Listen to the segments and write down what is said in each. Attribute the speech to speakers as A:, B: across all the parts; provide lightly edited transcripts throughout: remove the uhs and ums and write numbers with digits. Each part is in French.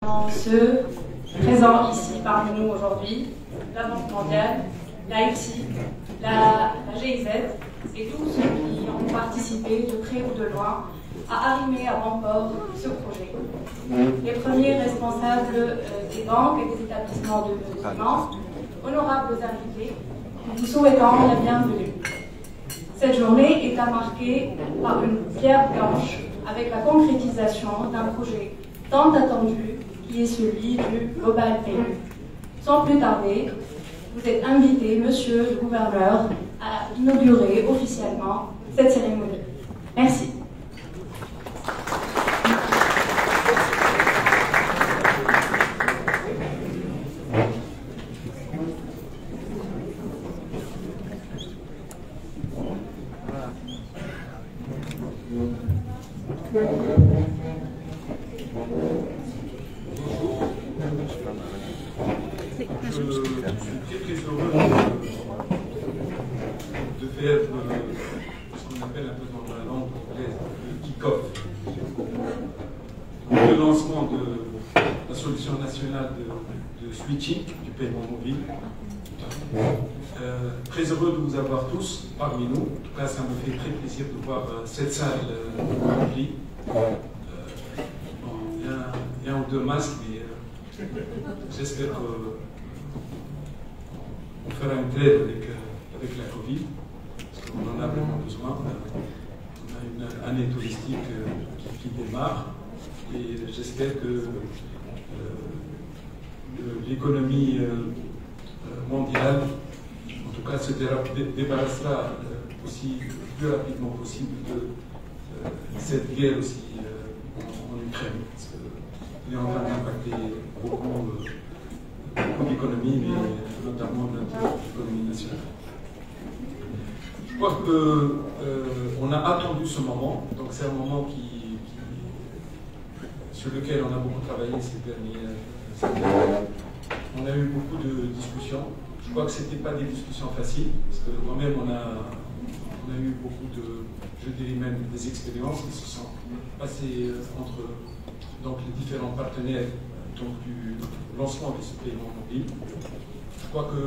A: Ceux présents ici parmi nous aujourd'hui, la Banque mondiale, la IFSI, la GIZ et tous ceux qui ont participé de près ou de loin à arrimer à bon port ce projet. Les premiers responsables des banques et des établissements de paiement, honorables invités, nous souhaitons la bienvenue. Cette journée est à marquer par une pierre blanche avec la concrétisation d'un projet tant attendu qui est celui du Global Payment. Sans plus tarder, vous êtes invité, monsieur le gouverneur, à inaugurer officiellement cette cérémonie. Merci.
B: Je suis très heureux de faire ce qu'on appelle un peu dans la langue anglaise le kick-off, le lancement de la solution nationale de switching du paiement mobile. Très heureux de vous avoir tous parmi nous. En tout cas, ça me fait très plaisir de voir cette salle remplie. Il y a un ou deux masques, mais j'espère qu'on fera une trêve avec la Covid, parce qu'on en a vraiment besoin. On a une année touristique qui démarre, et j'espère que l'économie mondiale, en tout cas, se débarrassera aussi le plus rapidement possible de cette guerre aussi en Ukraine. Il est en train d'impacter beaucoup d'économies, mais notamment notre économie nationale. Je crois qu'on a attendu ce moment, donc c'est un moment sur lequel on a beaucoup travaillé ces dernières années. On a eu beaucoup de discussions. Je crois que ce n'était pas des discussions faciles, parce que moi-même on a eu beaucoup de, je dirais même des expériences qui se sont passées entre donc, les différents partenaires donc, du lancement de ce paiement mobile. Je crois que,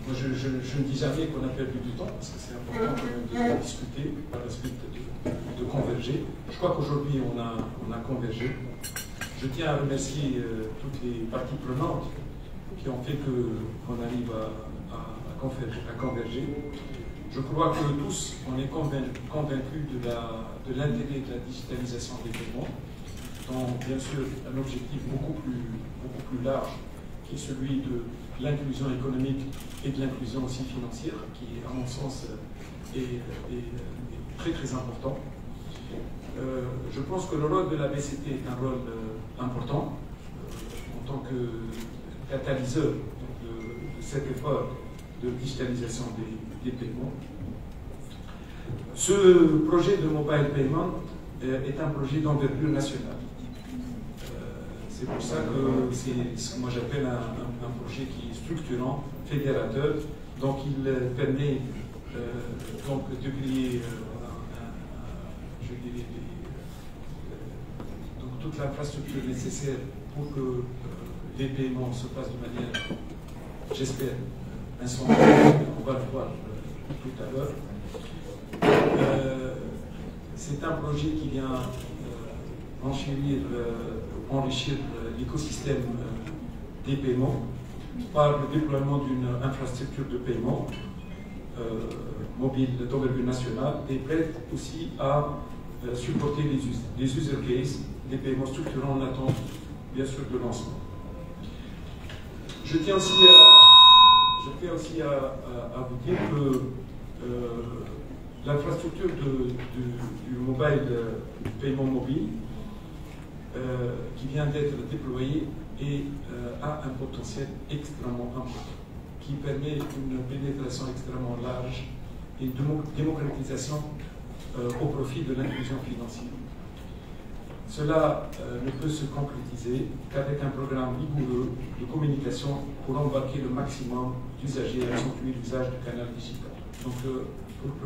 B: moi je ne dis jamais qu'on a perdu du temps, parce que c'est important de discuter, par la suite de converger. Je crois qu'aujourd'hui on a convergé. Je tiens à remercier toutes les parties prenantes qui ont fait qu'on arrive à converger. Je crois que tous, on est convaincus de l'intérêt de la digitalisation des paiements, dont bien sûr un objectif beaucoup plus large, qui est celui de l'inclusion économique et de l'inclusion aussi financière, qui à mon sens est très très important. Je pense que le rôle de la BCT est un rôle important en tant que catalyseur de cet effort de digitalisation des paiements. Ce projet de mobile payment est un projet d'envergure nationale. C'est pour ça que c'est ce que moi j'appelle un projet qui est structurant, fédérateur, donc il permet donc de créer je dirais, donc toute l'infrastructure nécessaire pour que les paiements se passent de manière, j'espère, instantanée. On va le voir tout à l'heure. C'est un projet qui vient enrichir l'écosystème des paiements par le déploiement d'une infrastructure de paiement mobile d'envergure nationale et prête aussi à supporter les user cases, des paiements structurants en attente, bien sûr, de lancement. Je tiens aussi à vous dire que l'infrastructure du mobile paiement mobile qui vient d'être déployée a un potentiel extrêmement important, qui permet une pénétration extrêmement large et une démocratisation au profit de l'inclusion financière. Cela ne peut se concrétiser qu'avec un programme rigoureux de communication pour embarquer le maximum d'usagers et accentuer l'usage du canal digital. Donc,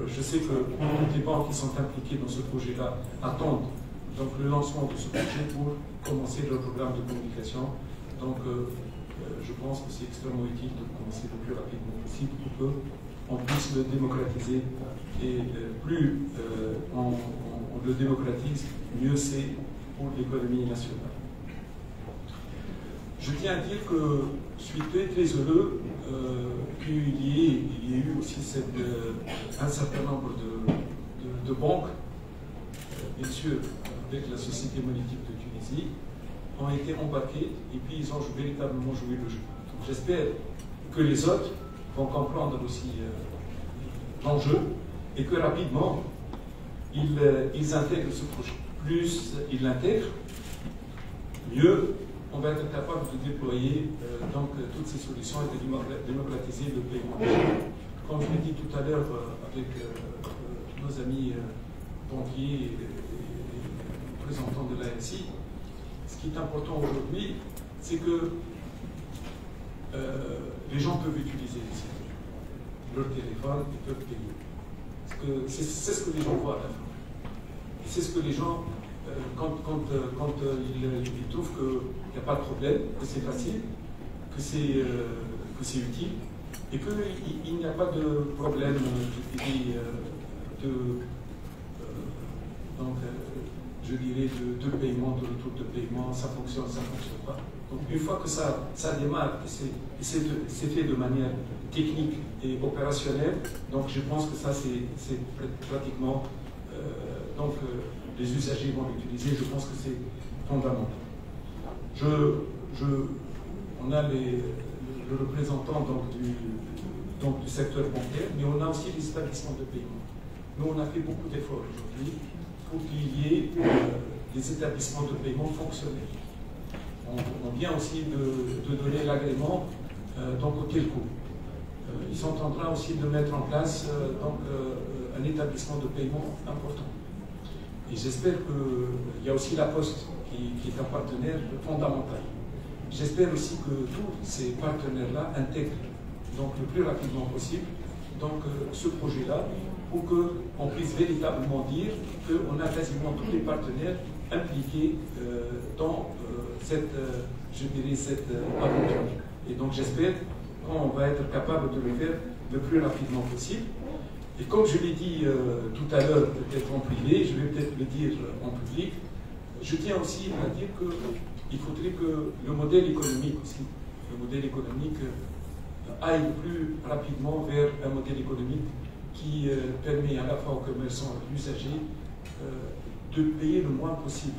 B: je sais que toutes les banques qui sont impliquées dans ce projet-là attendent donc le lancement de ce projet pour commencer le programme de communication. Donc je pense que c'est extrêmement utile de commencer le plus rapidement possible pour qu'on puisse le démocratiser. Et plus on le démocratise, mieux c'est pour l'économie nationale. Je tiens à dire que je suis très heureux qu'il y ait eu aussi un certain nombre de banques, bien sûr, avec la Société monétique de Tunisie, ont été embarqués et puis ils ont véritablement joué le jeu. J'espère que les autres vont comprendre aussi l'enjeu et que rapidement ils intègrent ce projet. Plus ils l'intègrent, mieux on va être capable de déployer donc toutes ces solutions et de démocratiser le paiement. Comme je l'ai dit tout à l'heure avec nos amis banquiers et représentants de l'ANSI, ce qui est important aujourd'hui, c'est que les gens peuvent utiliser leur téléphone et peuvent payer. C'est ce que les gens voient à la fin. C'est ce que les gens, quand ils trouvent qu'il n'y a pas de problème, que c'est facile, que c'est utile, et qu'il n'y a pas de problème je dirais de paiement, de retour de paiement, ça fonctionne pas. Donc une fois que ça démarre, et c'est fait de manière technique et opérationnelle, donc je pense que ça c'est pratiquement, les usagers vont l'utiliser, je pense que c'est fondamental. On a le représentant du secteur bancaire, mais on a aussi les établissements de paiement. Nous, on a fait beaucoup d'efforts aujourd'hui pour qu'il y ait des établissements de paiement fonctionnels. On vient aussi de donner l'agrément au telco. Ils sont en train aussi de mettre en place un établissement de paiement important. Et j'espère qu'il y a aussi la Poste qui est un partenaire fondamental. J'espère aussi que tous ces partenaires-là intègrent le plus rapidement possible ce projet-là pour qu'on puisse véritablement dire qu'on a quasiment tous les partenaires impliqués dans cette aventure. Et donc j'espère qu'on va être capable de le faire le plus rapidement possible. Et comme je l'ai dit tout à l'heure, peut-être en privé, je vais peut-être le dire en public, je tiens aussi à dire qu'il faudrait que le modèle économique aussi, aille plus rapidement vers un modèle économique qui permet à la fois aux commerçants et aux usagers de payer le moins possible.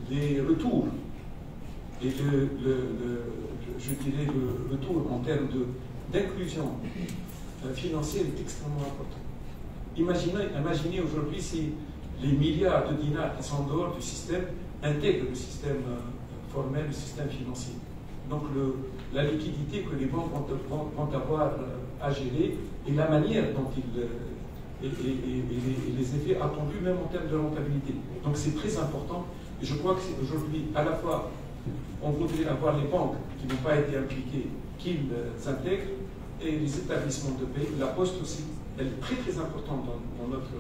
B: Les retours et je dirais le retour en termes d'inclusion financière est extrêmement important. Imaginez aujourd'hui si les milliards de dinars qui sont en dehors du système intègrent le système formel, le système financier. Donc la liquidité que les banques vont avoir à gérer et la manière dont et les effets attendus même en termes de rentabilité. Donc c'est très important et je crois que c'est aujourd'hui à la fois on voudrait avoir les banques qui n'ont pas été impliquées, qu'ils s'intègrent et les établissements de paie. La Poste aussi, elle est très importante dans notre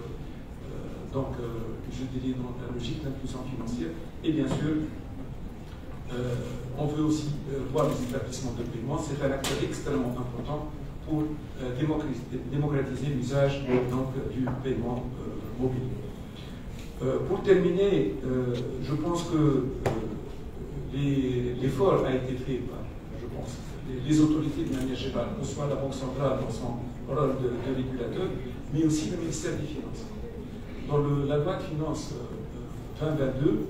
B: je dirais dans la logique d'inclusion financière et bien sûr on veut aussi voir les établissements de paiement, c'est un acteur extrêmement important pour démocratiser l'usage du paiement mobile. Pour terminer, je pense que l'effort a été fait par, je pense, les autorités de manière générale, que ce soit la Banque centrale dans son rôle de régulateur, mais aussi le ministère des Finances. Dans la loi de finances 2022,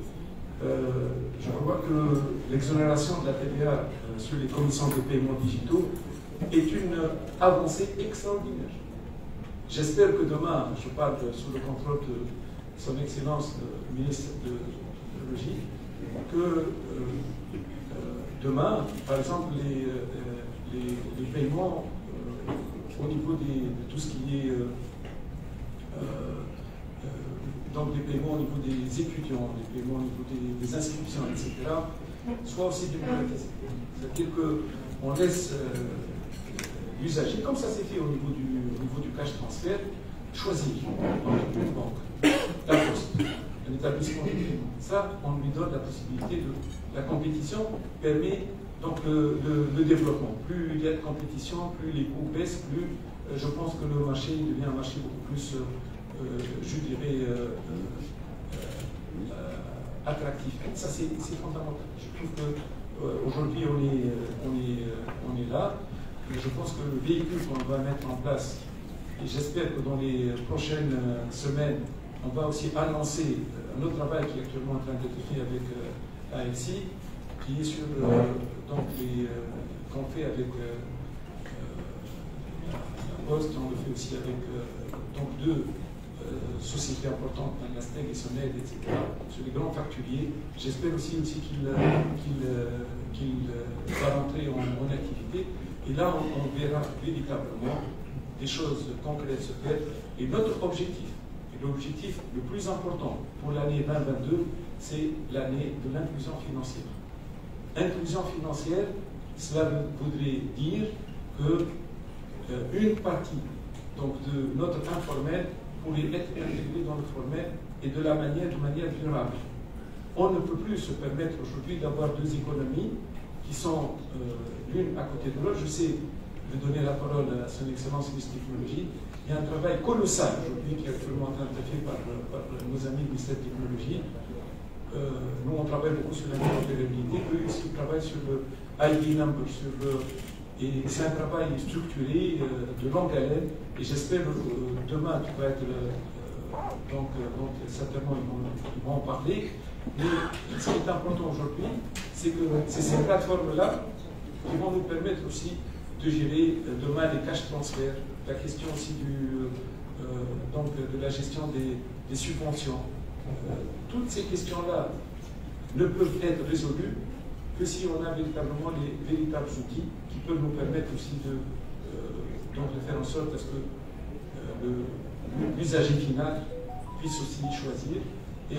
B: je crois que l'exonération de la TVA sur les commissions de paiement digitaux est une avancée extraordinaire. J'espère que demain, je parle sous le contrôle de son Excellence, le ministre de Logis, que demain, par exemple, les paiements au niveau de tout ce qui est donc les paiements au niveau des étudiants, les paiements au niveau des inscriptions, etc., soient aussi démocratisés. C'est-à-dire qu'on laisse l'usager, comme ça s'est fait au niveau du cash transfert, choisir entre une banque, la Poste, un établissement de paiement. Ça, on lui donne la possibilité de... La compétition permet donc le développement. Plus il y a de compétition, plus les coûts baissent, plus je pense que le marché devient un marché beaucoup plus, je dirais, attractif. Ça, c'est fondamental. Je trouve qu'aujourd'hui, on est là. Et je pense que le véhicule qu'on va mettre en place, et j'espère que dans les prochaines semaines, on va aussi annoncer un autre travail qui est actuellement en train d'être fait avec AFC, qui est sur qu'on fait avec la Poste, on le fait aussi avec donc deux sociétés importantes, Nasteg et Soned, etc., sur les grands facturiers. J'espère aussi qu'il va rentrer en activité. Et là, on verra véritablement des choses concrètes se faire. Et notre objectif, et l'objectif le plus important pour l'année 2022, c'est l'année de l'inclusion financière. Inclusion financière, cela voudrait dire que une partie donc, de notre informel pourrait être intégrée dans le formel et de manière durable. On ne peut plus se permettre aujourd'hui d'avoir deux économies qui sont l'une à côté de l'autre. Je sais, je vais donner la parole à son Excellence ministre Technologie. Il y a un travail colossal aujourd'hui qui est actuellement en train d'être fait par nos amis du ministère de Technologie. Nous, on travaille beaucoup sur l'interopérabilité. Eux, ils travaillent sur le ID number, et c'est un travail structuré, de longue haleine, et j'espère demain, qui va être, donc certainement, ils vont en parler. Mais ce qui est important aujourd'hui, c'est que c'est ces plateformes-là qui vont nous permettre aussi de gérer demain les cash transferts, la question aussi donc de la gestion des subventions. Toutes ces questions-là ne peuvent être résolues que si on a véritablement les véritables outils qui peuvent nous permettre aussi de faire en sorte à ce que l'usager final puisse aussi choisir et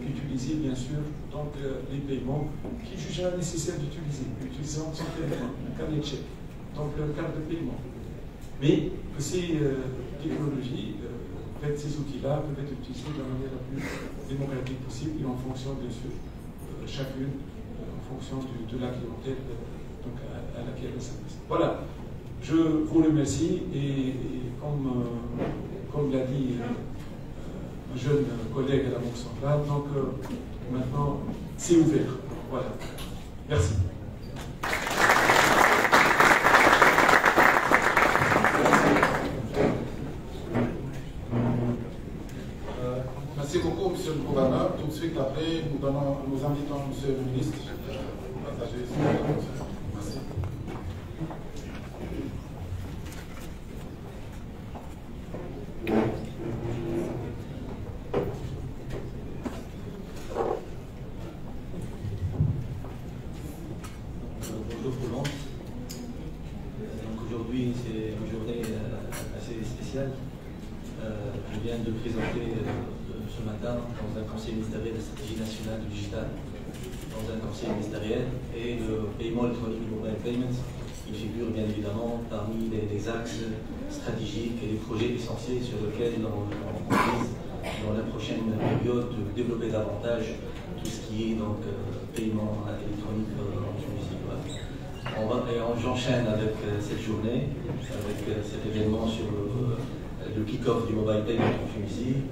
B: utiliser bien sûr donc, les paiements qu'il jugera nécessaire d'utiliser, utilisant son téléphone, un carnet de chèque, donc le carte de paiement. Mais que ces technologies, ces outils-là peuvent être utilisés de la manière la plus démocratique possible et en fonction bien sûr chacune en fonction de la clientèle donc, à laquelle elle s'adresse. Voilà, je vous remercie et comme l'a dit un jeune collègue à la Banque centrale, donc maintenant c'est ouvert. Voilà, merci.
C: Merci beaucoup, Monsieur le Gouverneur. Tout de suite après, nous invitons Monsieur le Ministre à partager son intervention. Merci.
D: Bonjour tout le monde. Donc aujourd'hui, c'est une journée assez spéciale. Je viens de présenter ce matin dans un conseil ministériel de stratégie nationale du digital, dans un conseil ministériel, et le paiement électronique, mobile payments, il figure bien évidemment parmi les axes stratégiques et les projets essentiels sur lesquels on vise dans la prochaine période de développer davantage tout ce qui est donc paiement électronique en Tunisie. J'enchaîne avec cette journée, avec cet événement sur le kick-off du mobile payment en Tunisie.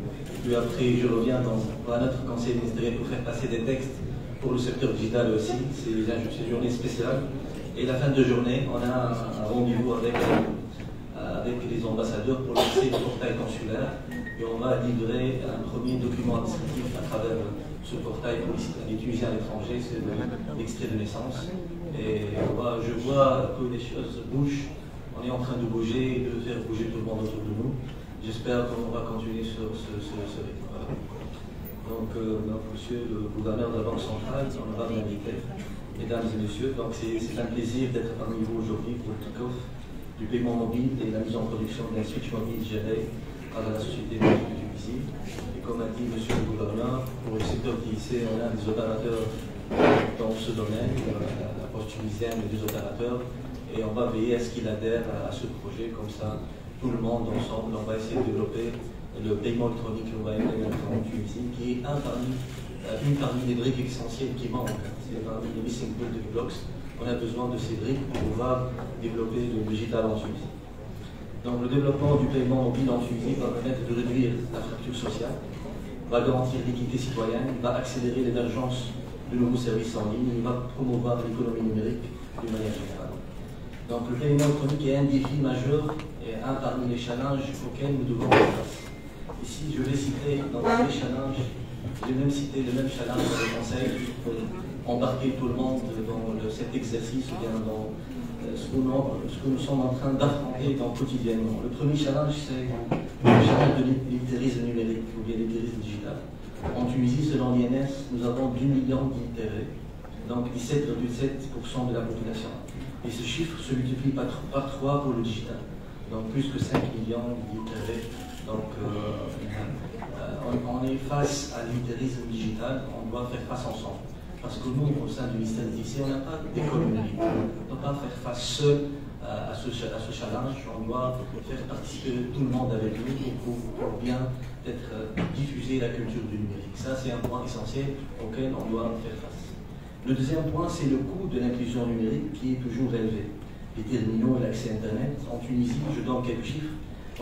D: Puis après, je reviens dans un autre conseil ministériel pour faire passer des textes pour le secteur digital aussi. C'est une journée spéciale. Et la fin de journée, on a un rendez-vous avec les ambassadeurs pour lancer le portail consulaire. Et on va livrer un premier document administratif à travers ce portail pour les Tunisiens à l'étranger, c'est l'extrait de naissance. Et je vois que les choses bougent. On est en train de bouger, de faire bouger tout le monde autour de nous. J'espère qu'on va continuer sur ce rythme. Donc, monsieur le gouverneur de la Banque centrale, honorable invité, mesdames et messieurs, c'est un plaisir d'être parmi vous aujourd'hui pour le kick-off du paiement mobile et la mise en production d'un switch mobile géré par la société de Tunisie. Et comme a dit monsieur le gouverneur, pour le secteur TIC, on a des opérateurs dans ce domaine, la Poste tunisienne et des opérateurs, et on va veiller à ce qu'ils adhèrent à ce projet, comme ça, tout le monde ensemble, on va essayer de développer le paiement électronique, le mobile payment en Tunisie, qui est une parmi les briques essentielles qui manquent. C'est parmi les missing building blocks. On a besoin de ces briques pour pouvoir développer le digital en Tunisie. Donc le développement du paiement mobile en Tunisie va permettre de réduire la fracture sociale, va garantir l'équité citoyenne, va accélérer l'émergence de nouveaux services en ligne, il va promouvoir l'économie numérique d'une manière générale. Donc le paiement électronique est un défi majeur et un parmi les challenges auxquels nous devons faire face. Ici, je vais citer dans les challenges, j'ai même cité le même challenge dans le Conseil pour embarquer tout le monde dans cet exercice ou bien dans ce que nous sommes en train d'affronter quotidiennement. Le premier challenge, c'est le challenge de l'illettérisme numérique ou bien l'illettérisme digital. En Tunisie, selon l'INS, nous avons 2 millions d'illitérés, donc 17,7% de la population. Et ce chiffre se multiplie par 3 pour le digital, donc plus que 5 millions d'illitérés. Donc on est face à l'illettérisme digital, on doit faire face ensemble. Parce que nous, au sein du ministère de l'ICI, on n'a pas d'école numérique. On ne peut pas faire face seul à ce challenge. On doit faire participer tout le monde avec nous pour bien diffuser la culture du numérique. Ça, c'est un point essentiel auquel on doit faire face. Le deuxième point, c'est le coût de l'inclusion numérique qui est toujours élevé. Les terminaux et l'accès Internet. En Tunisie, je donne quelques chiffres,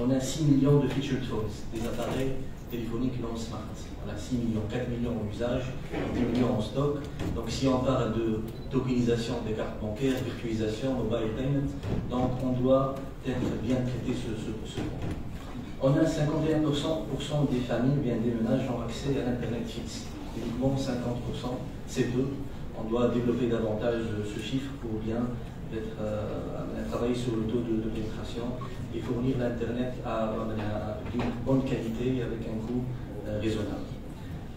D: on a 6 millions de featured phones, des appareils téléphoniques non smart. On a 6 millions, 4 millions en usage, 10 millions en stock. Donc si on parle de tokenisation des cartes bancaires, virtualisation, mobile payment, donc on doit être bien traiter ce point. On a 51% des familles, bien des ménages, ont accès à l'Internet fixe. Uniquement 50%, c'est peu. On doit développer davantage ce chiffre pour bien travailler sur le taux de pénétration et fournir l'Internet d'une bonne qualité avec un coût raisonnable.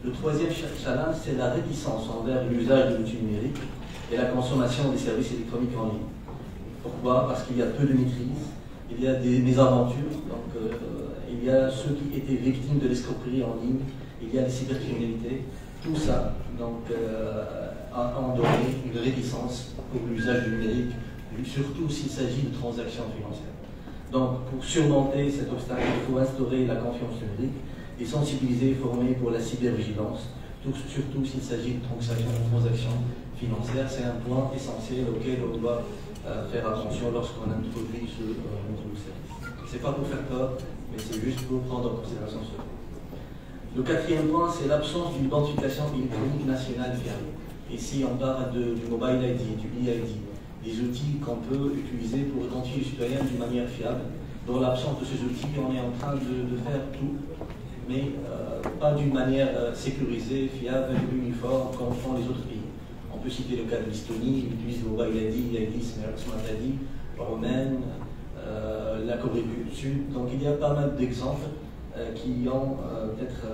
D: Le troisième challenge, c'est la réticence envers l'usage de l'outil numérique et la consommation des services électroniques en ligne. Pourquoi? Parce qu'il y a peu de maîtrise, il y a des mésaventures, donc il y a ceux qui étaient victimes de l'escroquerie en ligne, il y a les cybercriminalités, tout ça donc, a donné une réticence pour l'usage du numérique, surtout s'il s'agit de transactions financières. Donc pour surmonter cet obstacle, il faut instaurer la confiance numérique et sensibiliser et former pour la cybervigilance, surtout s'il s'agit de transactions financières. C'est un point essentiel auquel on doit faire attention lorsqu'on introduit ce nouveau service. Ce n'est pas pour faire peur, mais c'est juste pour prendre en considération cela. Le quatrième point, c'est l'absence d'une identification électronique nationale fiable. Ici, on parle du mobile ID, du e-ID, des outils qu'on peut utiliser pour identifier les citoyens d'une manière fiable. Dans l'absence de ces outils, on est en train de faire tout, mais pas d'une manière sécurisée, fiable, uniforme, comme font les autres pays. On peut citer le cas de l'Estonie, ils utilisent le mobile ID, Smart ID, Romaine, la Corée du Sud. Donc il y a pas mal d'exemples qui ont peut-être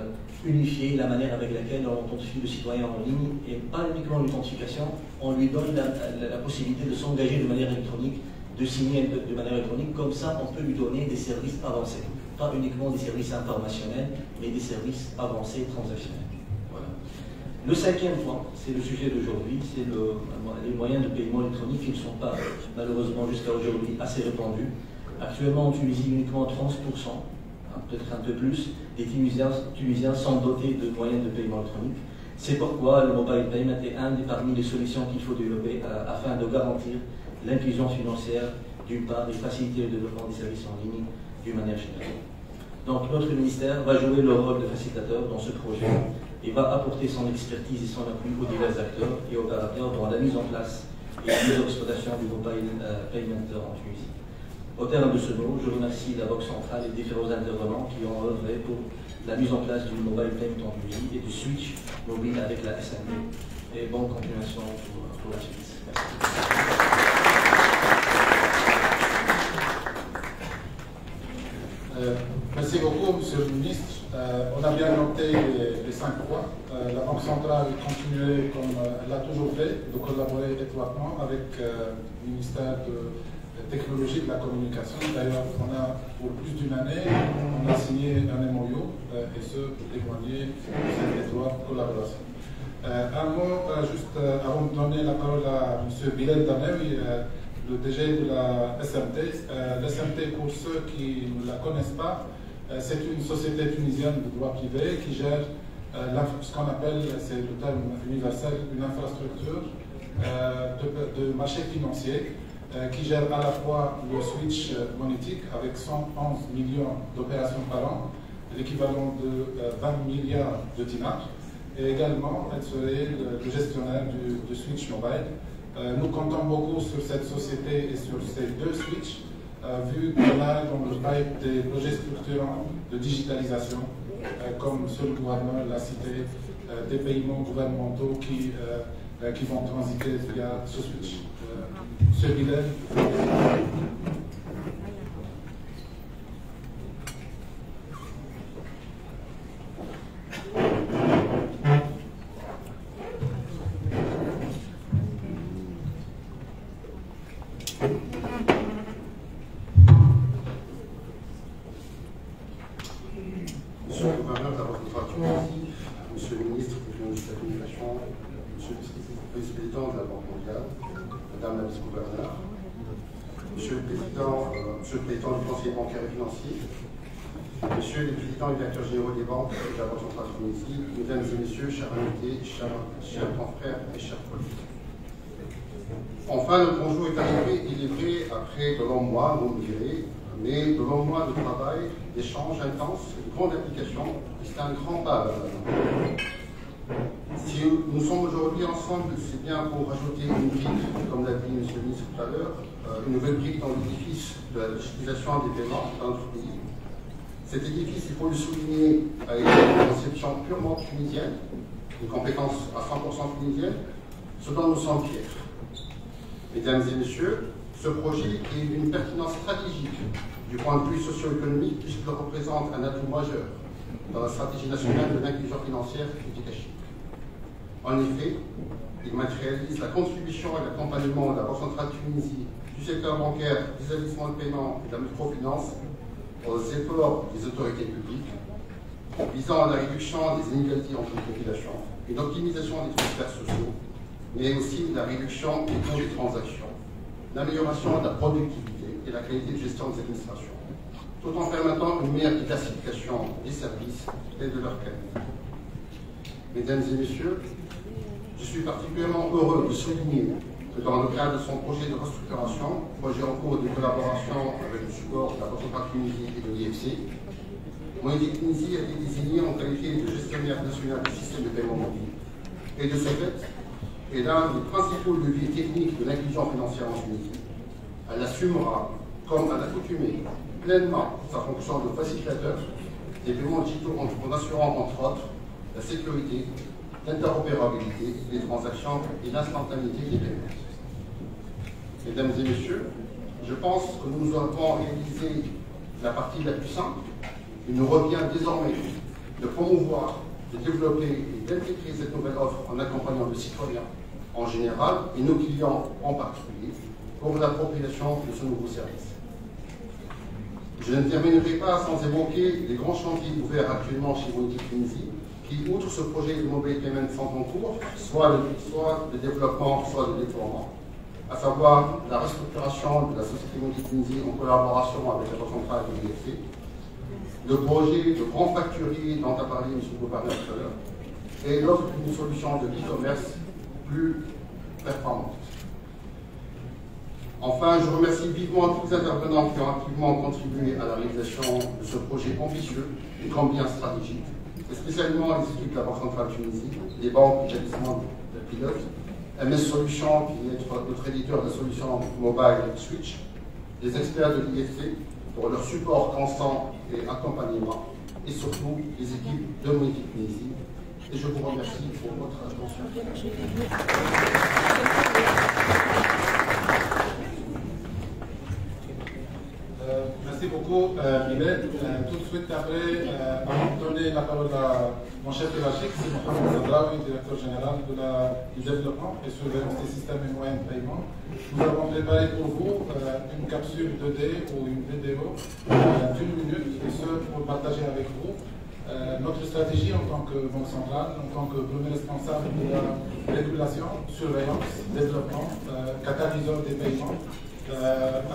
D: unifié la manière avec laquelle on identifie le citoyen en ligne, et pas uniquement l'identification, on lui donne la possibilité de s'engager de manière électronique, de signer de manière électronique, comme ça on peut lui donner des services avancés, pas uniquement des services informationnels, mais des services avancés transactionnels. Voilà. Le cinquième point, c'est le sujet d'aujourd'hui, c'est les moyens de paiement électronique qui ne sont pas malheureusement jusqu'à aujourd'hui assez répandus. Actuellement en Tunisie, uniquement 30%, peut-être un peu plus, des Tunisiens sont dotés de moyens de paiement électronique. C'est pourquoi le mobile payment est parmi les solutions qu'il faut développer afin de garantir l'inclusion financière d'une part et faciliter le développement des services en ligne d'une manière générale. Donc notre ministère va jouer le rôle de facilitateur dans ce projet et va apporter son expertise et son appui aux divers acteurs et opérateurs dans la mise en place et la mise en exploitation du mobile payment en Tunisie. Au terme de ce mot, je remercie la Banque centrale et les différents intervenants qui ont œuvré pour la mise en place du mobile payment en Tunisie et du switch mobile avec la SNB. Et bonne continuation pour la suite.
C: Merci beaucoup, Monsieur le Ministre. On a bien noté les 5 points. La Banque centrale continuait, comme elle l'a toujours fait, de collaborer étroitement avec le ministère de technologie de la communication. D'ailleurs, pour plus d'une année, on a signé un MOU, et ce, pour témoigner de cette étroite collaboration. Un mot, juste avant de donner la parole à M. Bilal Damewi, le DG de la SMT. L'SMT, pour ceux qui ne la connaissent pas, C'est une société tunisienne de droit privé qui gère ce qu'on appelle, c'est le terme universel, une infrastructure de marché financier qui gère à la fois le switch monétique avec 111 millions d'opérations par an, l'équivalent de 20 milliards de dinars, et également elle serait le gestionnaire du switch mobile. Nous comptons beaucoup sur cette société et sur ces deux switches, vu qu'on a dans le pipe des projets structurants de digitalisation, comme M. le gouverneur l'a cité, des paiements gouvernementaux qui vont transiter via ce switch. M. Bilal.
E: Monsieur le gouverneur de la Banque centrale Tunisie, Monsieur le ministre de l'Administration, Monsieur le vice-président de la Banque mondiale, Madame la vice-gouverneure, Monsieur le président du Conseil bancaire et financier, Monsieur le président et directeur généraux des banques de la Banque centrale Tunisie, Mesdames et Messieurs, chers invités, chers confrères et chers collègues. Enfin, le bonjour est arrivé, il est vrai, après de longs mois, vous me direz, mais de longs mois de travail, d'échanges intenses, de grande application, c'est un grand pas. Si nous sommes aujourd'hui ensemble, c'est bien pour rajouter une brique, comme l'a dit M. le ministre tout à l'heure, une nouvelle brique dans l'édifice de la digitalisation des paiements dans notre pays. Cet édifice, il faut le souligner, a été une conception purement tunisienne, une compétence à 100% tunisienne, ce dont nous sommes fiers. Mesdames et messieurs, ce projet est d'une pertinence stratégique du point de vue socio-économique puisqu'il représente un atout majeur dans la stratégie nationale de l'inclusion financière et du caching. En effet, il matérialise la contribution et l'accompagnement de la Banque centrale Tunisie, du secteur bancaire, des établissements de paiement et de la microfinance aux efforts des autorités publiques visant à la réduction des inégalités entre les populations, une optimisation des transferts sociaux, mais aussi la réduction des coûts des transactions, l'amélioration de la productivité et la qualité de gestion des administrations, tout en permettant une meilleure diversification des services et de leur qualité. Mesdames et messieurs, je suis particulièrement heureux de souligner que dans le cadre de son projet de restructuration, projet en cours de collaboration avec le support de la Banque centrale Tunisie et de l'IFC, Monétique Tunisie a été désignée en qualité de gestionnaire national du système de paiement mobile. Et de ce fait, est l'un des principaux leviers techniques de l'inclusion financière en Tunisie. Elle assumera, comme à l'accoutumée, pleinement sa fonction de facilitateur des paiements digitaux en assurant, entre autres, la sécurité, l'interopérabilité des transactions et l'instantanéité des paiements. Mesdames et messieurs, je pense que nous avons réalisé la partie la plus simple. Il nous revient désormais de promouvoir, de développer et d'intégrer cette nouvelle offre en accompagnant le citoyen en général et nos clients en particulier pour l'appropriation de ce nouveau service. Je ne terminerai pas sans évoquer les grands chantiers ouverts actuellement chez Monétique Tunisie qui, outre ce projet de mobile payment sont en cours, soit de développement, soit de déploiement, à savoir la restructuration de la société Monétique Tunisie en collaboration avec la Banque centrale et l'IFC, le projet de grand facturier dont a parlé M. le gouverneur tout à l'heure, et l'offre d'une solution de e-commerce plus performante. Enfin, je remercie vivement tous les intervenants qui ont activement contribué à la réalisation de ce projet ambitieux et combien stratégique, et spécialement les équipes de la Banque centrale Tunisie, les banques et établissements de pilotes, MS Solutions, qui est notre éditeur de solutions mobile Switch, les experts de l'IFC pour leur support constant et accompagnement, et surtout les équipes de Monétique Tunisie. Et je vous remercie pour votre attention.
C: Merci beaucoup, Bilal. Tout de suite après, avant de donner la parole à mon chef hiérarchique, c'est Mohamed Zadraoui, directeur général du développement et surveillance des systèmes et moyens de paiement. Nous avons préparé pour vous une capsule 2D ou une vidéo d'une minute, et ce pour partager avec vous notre stratégie en tant que banque centrale, en tant que premier responsable de la régulation, surveillance, développement, catalyseur des paiements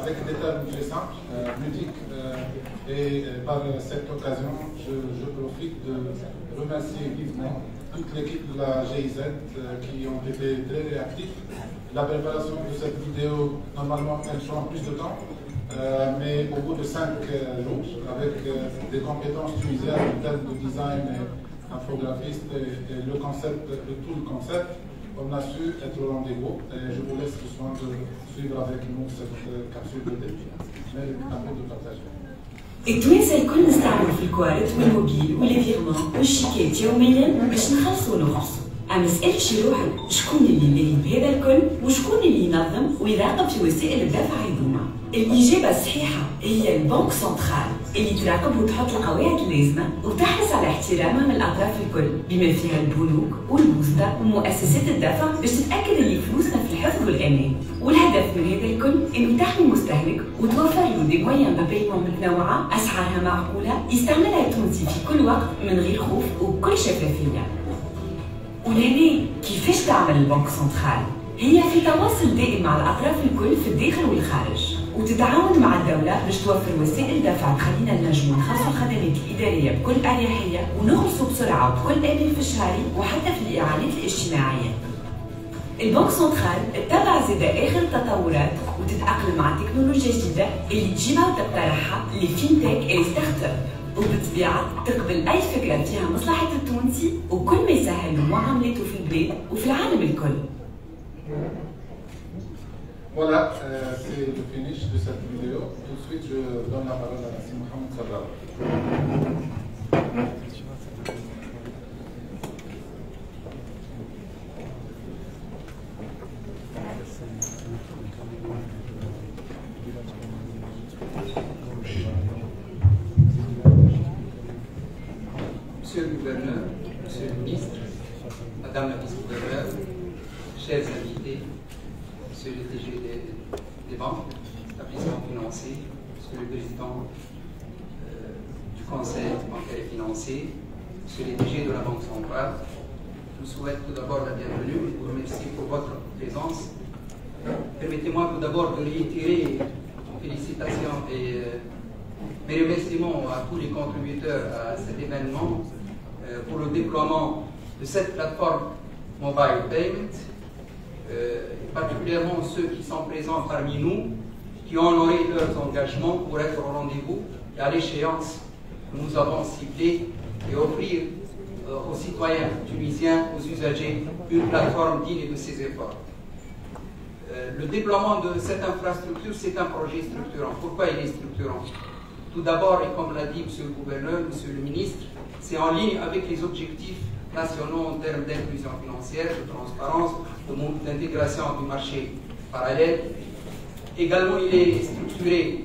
C: avec des termes très simples, ludiques. Et par cette occasion, je profite de remercier vivement toute l'équipe de la GIZ qui ont été très réactifs. La préparation de cette vidéo, normalement, elle prend plus de temps, mais au bout de 5 jours, avec des compétences tunisiennes en termes de design et infographiste et le concept, tout le concept, on a su être au rendez-vous. Et je vous laisse le soin de suivre avec nous cette capsule de défi. Mais un peu de partage.
F: التوانسة الكل نستعملوا في الكوارت والموبيل والفيرمون والشيكات يوميا باش نخلصوا ونخلصوا. أما اسأل شي روحك شكون اللي لاهي بهذا الكل وشكون اللي ينظم ويراقب في وسائل الدفع هذوما؟ الإجابة الصحيحة هي البنك سنترال اللي تراقب وتحط القواعد اللازمة وتحرص على احترامها من الأطراف الكل بما فيها البنوك والبوسطة ومؤسسات الدفع باش تتأكد اللي فلوسنا في الحفظ والأمان. والهدف من هذا الكل إنه تحمي المستهلك وتوفر له دي مويان دو بايمون متنوعة أسعارها معقولة يستعملها التونسي في كل وقت من غير خوف وبكل شفافية. ولهنا كيفاش تعمل البنك سنترال؟ هي في تواصل دائم مع الأطراف الكل في الداخل والخارج وتتعاون مع الدولة باش توفر وسائل دفع تخلينا نجموا نخلصوا الخدمات الإدارية بكل أريحية ونخلصوا بسرعة وبكل آمن في الشهري وحتى في الإعانات الاجتماعية. البنك سنترال اتبع زاد آخر التطورات وتتأقلم مع التكنولوجيا الجديدة اللي تجيبها وتقترحها اللي فينتك أي ستارت اب وبالطبيعة تقبل أي فكرة فيها مصلحة التونسي وكل ما يسهل معاملاته في البلاد وفي العالم الكل.
C: Voilà, c'est le finish de cette vidéo. Tout de suite, je donne la parole à Sidi Mohamed Sabra.
G: Monsieur le gouverneur, monsieur le ministre, madame la vice-gouverneure, chers invités, monsieur le DG des banques, établissements financiers, monsieur le président du conseil bancaire et financier, monsieur le DG de la Banque centrale, je vous souhaite tout d'abord la bienvenue et vous remercie pour votre présence. Permettez-moi tout d'abord de réitérer mes félicitations et mes remerciements à tous les contributeurs à cet événement pour le déploiement de cette plateforme Mobile Payment, particulièrement ceux qui sont présents parmi nous, qui ont honoré leurs engagements pour être au rendez-vous et à l'échéance que nous avons ciblée et offrir aux citoyens tunisiens, aux usagers, une plateforme digne de ces efforts. Le déploiement de cette infrastructure, c'est un projet structurant. Pourquoi il est structurant? Tout d'abord, et comme l'a dit Monsieur le Gouverneur, Monsieur le Ministre, c'est en ligne avec les objectifs nationaux en termes d'inclusion financière, de transparence, d'intégration du marché parallèle. Également, il est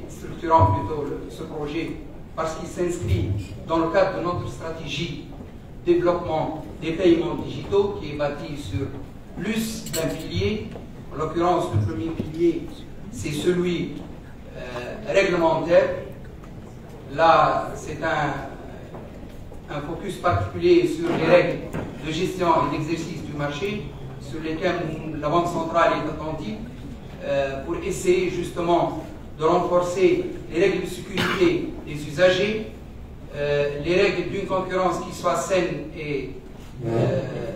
G: structurant plutôt ce projet, parce qu'il s'inscrit dans le cadre de notre stratégie de développement des paiements digitaux qui est bâtie sur plus d'un pilier. En l'occurrence, le premier pilier, c'est celui réglementaire. Là, c'est un focus particulier sur les règles de gestion et d'exercice du marché, sur lesquelles la Banque centrale est attentive pour essayer justement de renforcer les règles de sécurité des usagers, les règles d'une concurrence qui soit saine et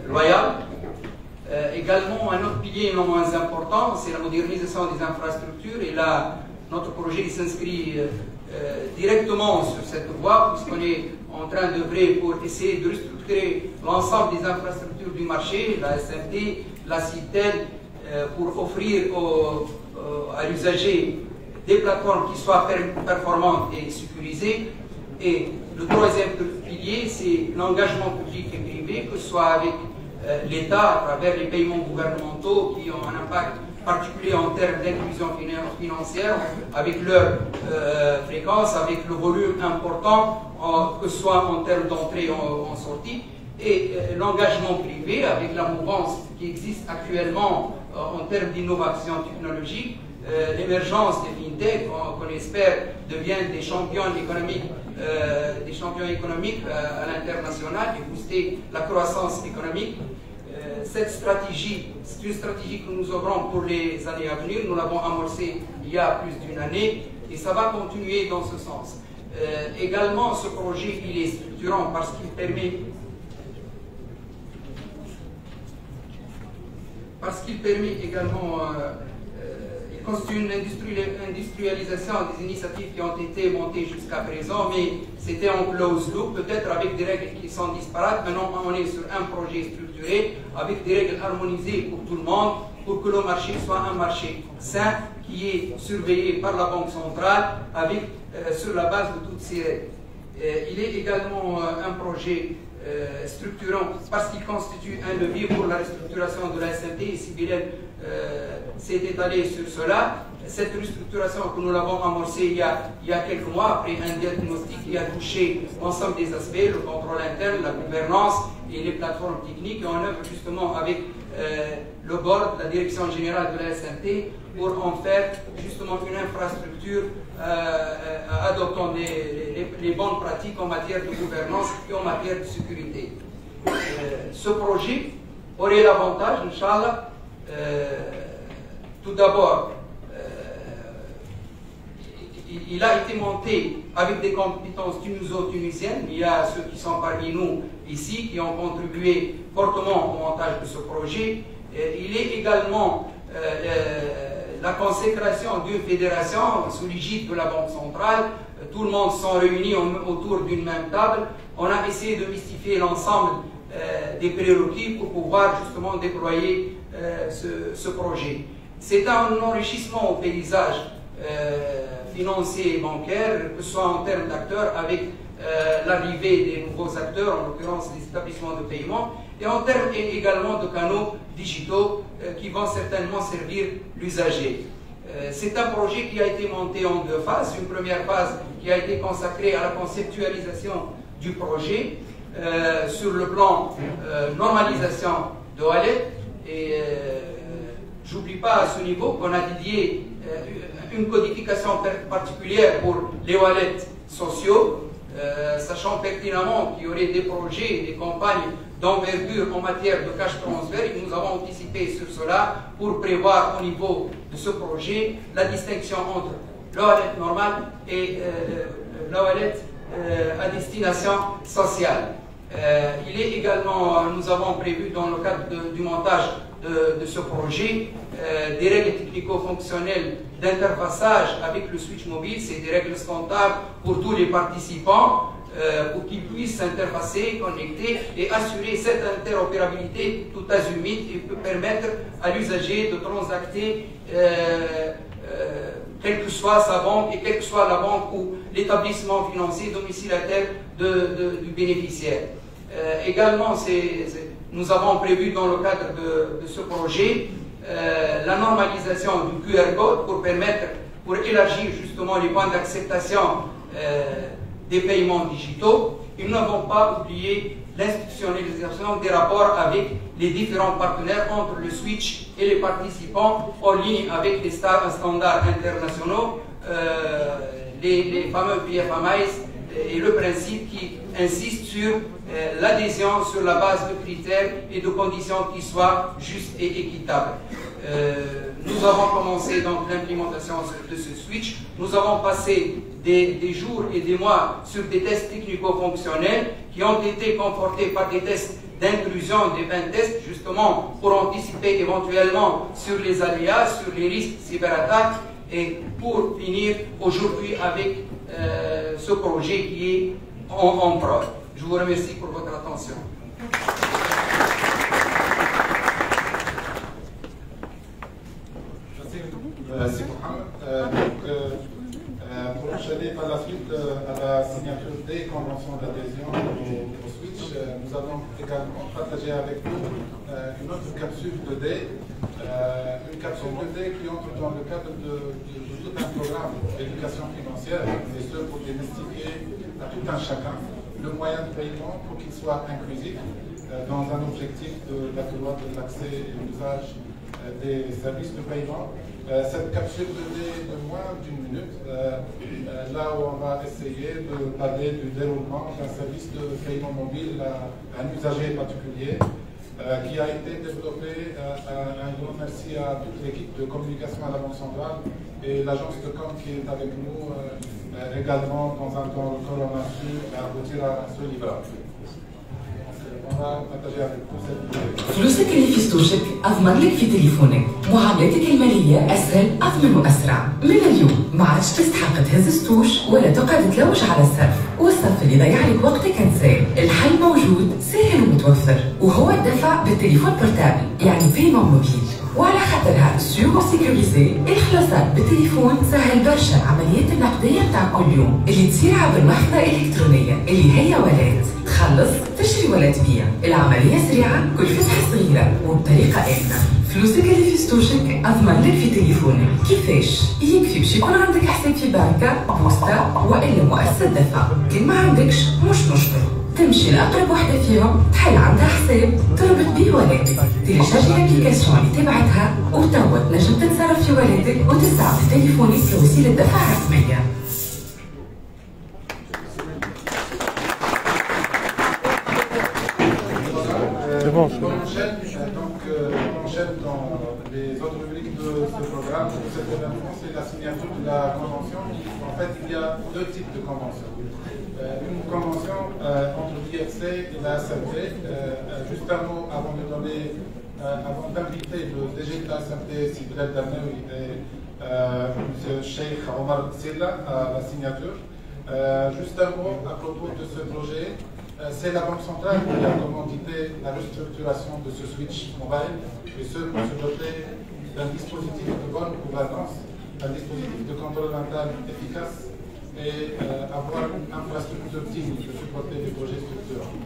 G: loyale. Également, un autre pilier non moins important, c'est la modernisation des infrastructures. Et là, notre projet s'inscrit directement sur cette voie, puisqu'on est en train d'œuvrer pour essayer de restructurer l'ensemble des infrastructures du marché, la SMT, la CITEL, pour offrir à l'usager des plateformes qui soient performantes et sécurisées. Et le troisième pilier, c'est l'engagement public et privé, que ce soit avec l'État à travers les paiements gouvernementaux qui ont un impact particulier en termes d'inclusion financière, avec leur fréquence, avec le volume important, que ce soit en termes d'entrée en sortie, et l'engagement privé avec la mouvance qui existe actuellement en termes d'innovation technologique, l'émergence des fintech, qu'on espère deviennent des champions économiques à l'international et booster la croissance économique. cette stratégie, c'est une stratégie que nous œuvrons pour les années à venir. Nous l'avons amorcée il y a plus d'une année et ça va continuer dans ce sens. Également, ce projet, il est structurant parce qu'il permet également, il constitue une industrialisation des initiatives qui ont été montées jusqu'à présent, mais c'était en close loop, peut-être avec des règles qui sont disparates. Maintenant, on est sur un projet structuré, avec des règles harmonisées pour tout le monde, pour que le marché soit un marché sain, qui est surveillé par la Banque centrale, sur la base de toutes ces règles. Il est également un projet structurant parce qu'il constitue un levier pour la restructuration de la SMT et Sybillène s'est étalée sur cela. Cette restructuration que nous l'avons amorcée il y a quelques mois après un diagnostic qui a touché l'ensemble des aspects, le contrôle interne, la gouvernance et les plateformes techniques, et on œuvre justement avec le board, la direction générale de la SMT, pour en faire justement une infrastructure adoptant les bonnes pratiques en matière de gouvernance et en matière de sécurité. Ce projet aurait l'avantage, Inch'Allah, tout d'abord, il a été monté avec des compétences tunuso-tunisiennes. Il y a ceux qui sont parmi nous ici qui ont contribué fortement au montage de ce projet. Il est également la consécration d'une fédération sous l'égide de la Banque centrale. Tout le monde sont réunis autour d'une même table. On a essayé de mystifier l'ensemble des prérequis pour pouvoir justement déployer ce projet. C'est un enrichissement au paysage financier et bancaire, que ce soit en termes d'acteurs, avec l'arrivée des nouveaux acteurs, en l'occurrence les établissements de paiement, et en termes également de canaux digitaux qui vont certainement servir l'usager. C'est un projet qui a été monté en deux phases. Une première phase qui a été consacrée à la conceptualisation du projet sur le plan normalisation de wallet. Et j'oublie pas à ce niveau qu'on a dédié une codification particulière pour les wallets sociaux, sachant pertinemment qu'il y aurait des projets, des campagnes d'envergure en matière de cash transfert. Et nous avons anticipé sur cela pour prévoir au niveau de ce projet la distinction entre le wallet normal et le wallet à destination sociale. Il est également, nous avons prévu dans le cadre du montage de ce projet des règles technico-fonctionnelles d'interfaçage avec le switch mobile. C'est des règles standards pour tous les participants pour qu'ils puissent s'interfacer, connecter et assurer cette interopérabilité tout azimut et peut permettre à l'usager de transacter quelle que soit sa banque et quelle que soit la banque ou l'établissement financier domiciliataire du bénéficiaire. Également, nous avons prévu dans le cadre de ce projet la normalisation du QR code pour élargir justement les points d'acceptation des paiements digitaux. Et nous n'avons pas oublié l'institutionnalisation des rapports avec les différents partenaires entre le switch et les participants en ligne avec les standards internationaux, les fameux PFMIs, et le principe qui insiste sur l'adhésion sur la base de critères et de conditions qui soient justes et équitables. Nous avons commencé donc l'implémentation de ce switch. Nous avons passé des jours et des mois sur des tests technico-fonctionnels qui ont été confortés par des tests d'inclusion, des pentests, justement pour anticiper éventuellement sur les aléas, sur les risques cyberattaques, et pour finir aujourd'hui avec ce projet qui est en prod. Je vous remercie pour votre attention.
C: Merci Mohamed. Pour enchaîner par la suite à la signature des conventions d'adhésion au Switch, nous avons également partagé avec vous une autre capsule 2D, une capsule 2D qui entre dans le cadre de tout un programme d'éducation financière, et ce pour démystifier à tout un chacun le moyen de paiement pour qu'il soit inclusif dans un objectif d'accroître l'accès et l'usage des services de paiement. Cette capsule de moins d'une minute, là où on va essayer de parler du déroulement d'un service de paiement mobile à un usager particulier. qui a été développé. Un grand merci à toute l'équipe de communication à la Banque centrale et l'agence de com qui est avec nous également dans un temps record. On a su aboutir à ce livrable.
F: فلوسك اللي في ستوشك أضمن لك في تليفونك، معاملاتك المالية أسهل أضمن وأسرع. من اليوم ما عادش تستحق تهز ستوش ولا تقعد تلوج على الصرف، والصرف اللي ضيع لك وقتك انساه. الحل موجود سهل ومتوفر، وهو الدفع بالتليفون بورتابل، يعني بايمون موبيل. وعلى خاطرها سيور وسيكوريزي، الخلاصات بالتليفون سهل برشا العمليات النقدية بتاع كل يوم اللي تصير عبر محفظة إلكترونية اللي هي ولات. تخلص تشري ولا تبيع، العملية سريعة كل فتحة صغيرة وبطريقة آمنة. فلوسك اللي في ستوشك أضمن لك في تليفونك. كيفاش؟ يكفي باش يكون عندك حساب في بنكة، بوسطة وإلا مؤسسة دفع. كان ما عندكش مش مشكل، تمشي لأقرب وحدة فيهم تحل عندها حساب تربط بيه ولاتك، تيليشارجي الابليكاسيون اللي تبعتها وتوا تنجم تتصرف في ولاتك وتستعمل تليفونك كوسيلة دفع رسمية.
C: On enchaîne dans les autres rubriques de ce programme. Cet événement, c'est la signature de la convention. En fait, il y a deux types de conventions. Une convention entre l'IFC et la SMT. Juste un mot avant d'inviter le DG de la SMT, Sibrel Darnaoui, et M. Cheikh Omar Silla à la signature. Juste un mot à propos de ce projet. C'est la Banque centrale qui a commandité la restructuration de ce switch mobile, et ce pour se doter d'un dispositif de bonne gouvernance, d'un dispositif de contrôle mental efficace et avoir une infrastructure digne de supporter des projets structurants.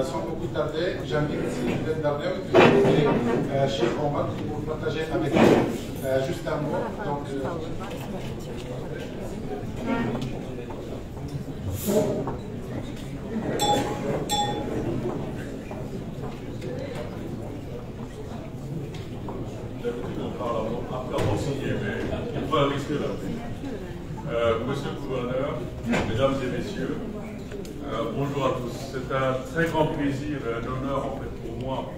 C: Sans beaucoup tarder, j'invite Sibrel Darnaoui et Cheikh Omar pour partager avec nous juste un mot. Donc,
H: Monsieur le gouverneur, mesdames et messieurs, bonjour à tous. C'est un très grand plaisir et un honneur en fait pour moi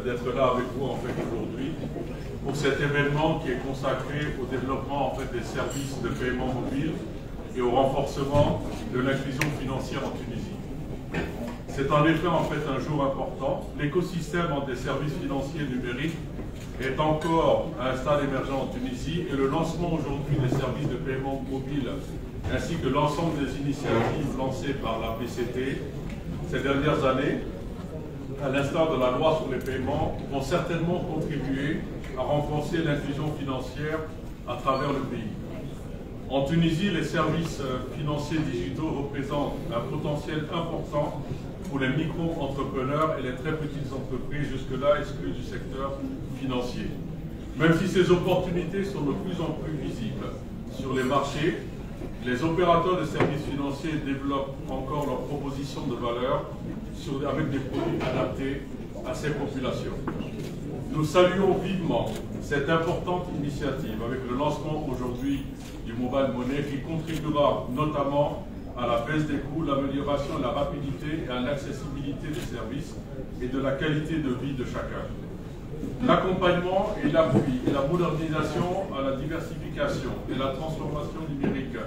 H: d'être là avec vous en fait aujourd'hui pour cet événement qui est consacré au développement en fait des services de paiement mobile et au renforcement de l'inclusion financière en Tunisie. C'est en effet en fait un jour important. L'écosystème des services financiers numériques est encore à un stade émergent en Tunisie et le lancement aujourd'hui des services de paiement mobile ainsi que l'ensemble des initiatives lancées par la BCT ces dernières années, à l'instar de la loi sur les paiements, vont certainement contribuer à renforcer l'inclusion financière à travers le pays. En Tunisie, les services financiers digitaux représentent un potentiel important pour les micro-entrepreneurs et les très petites entreprises jusque-là exclues du secteur financier. Même si ces opportunités sont de plus en plus visibles sur les marchés, les opérateurs de services financiers développent encore leurs propositions de valeur avec des produits adaptés à ces populations. Nous saluons vivement cette importante initiative avec le lancement aujourd'hui du Mobile Money qui contribuera notamment à la baisse des coûts, l'amélioration de la rapidité et à l'accessibilité des services et de la qualité de vie de chacun. L'accompagnement et l'appui et la modernisation à la diversification et la transformation numérique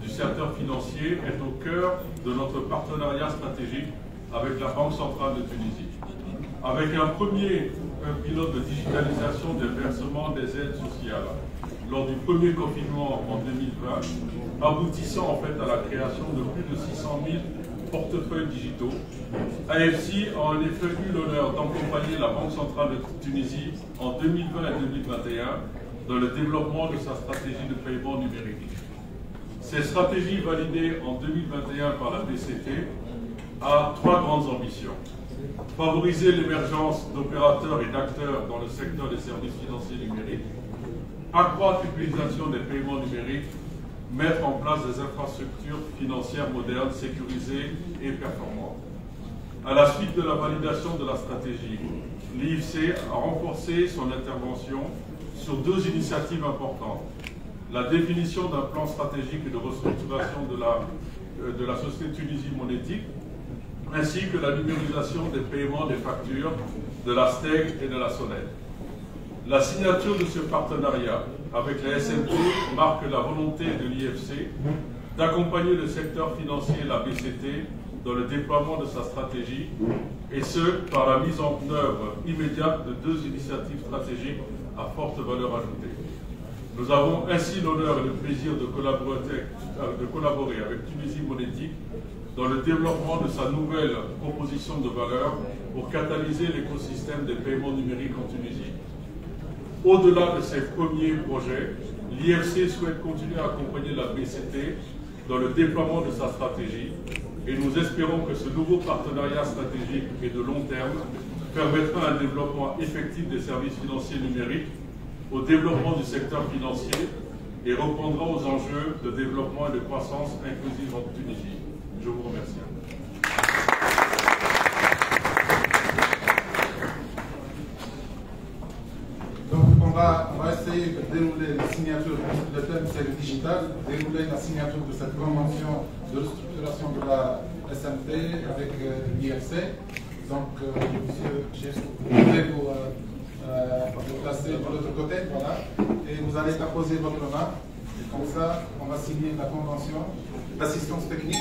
H: du secteur financier est au cœur de notre partenariat stratégique avec la Banque centrale de Tunisie. Avec un premier pilote de digitalisation des versements des aides sociales lors du premier confinement en 2020, aboutissant en fait à la création de plus de 600 000 portefeuilles digitaux. AFC a en effet eu l'honneur d'accompagner la Banque centrale de Tunisie en 2020 et 2021 dans le développement de sa stratégie de paiement numérique. Cette stratégie validée en 2021 par la BCT a trois grandes ambitions. Favoriser l'émergence d'opérateurs et d'acteurs dans le secteur des services financiers numériques, accroître l'utilisation des paiements numériques, mettre en place des infrastructures financières modernes, sécurisées et performantes. À la suite de la validation de la stratégie, l'IFC a renforcé son intervention sur deux initiatives importantes. La définition d'un plan stratégique de restructuration de la société Tunisie monétique, ainsi que la numérisation des paiements des factures de la STEG et de la SONED. La signature de ce partenariat avec la SMT marque la volonté de l'IFC d'accompagner le secteur financier et la BCT dans le déploiement de sa stratégie, et ce, par la mise en œuvre immédiate de 2 initiatives stratégiques à forte valeur ajoutée. Nous avons ainsi l'honneur et le plaisir de collaborer avec Tunisie Monétique dans le développement de sa nouvelle proposition de valeur pour catalyser l'écosystème des paiements numériques en Tunisie. Au-delà de ces premiers projets, l'IFC souhaite continuer à accompagner la BCT dans le déploiement de sa stratégie, et nous espérons que ce nouveau partenariat stratégique et de long terme permettra un développement effectif des services financiers numériques, au développement du secteur financier et répondra aux enjeux de développement et de croissance inclusive en Tunisie. Je vous remercie.
C: Donc on va essayer de dérouler la signature, le thème c'est le digital, dérouler la signature de cette convention de restructuration de la SMT avec l'IFC. Donc monsieur Chef, vous pouvez vous placer de l'autre côté, voilà, et vous allez apposer votre main, et comme ça on va signer la convention d'assistance technique.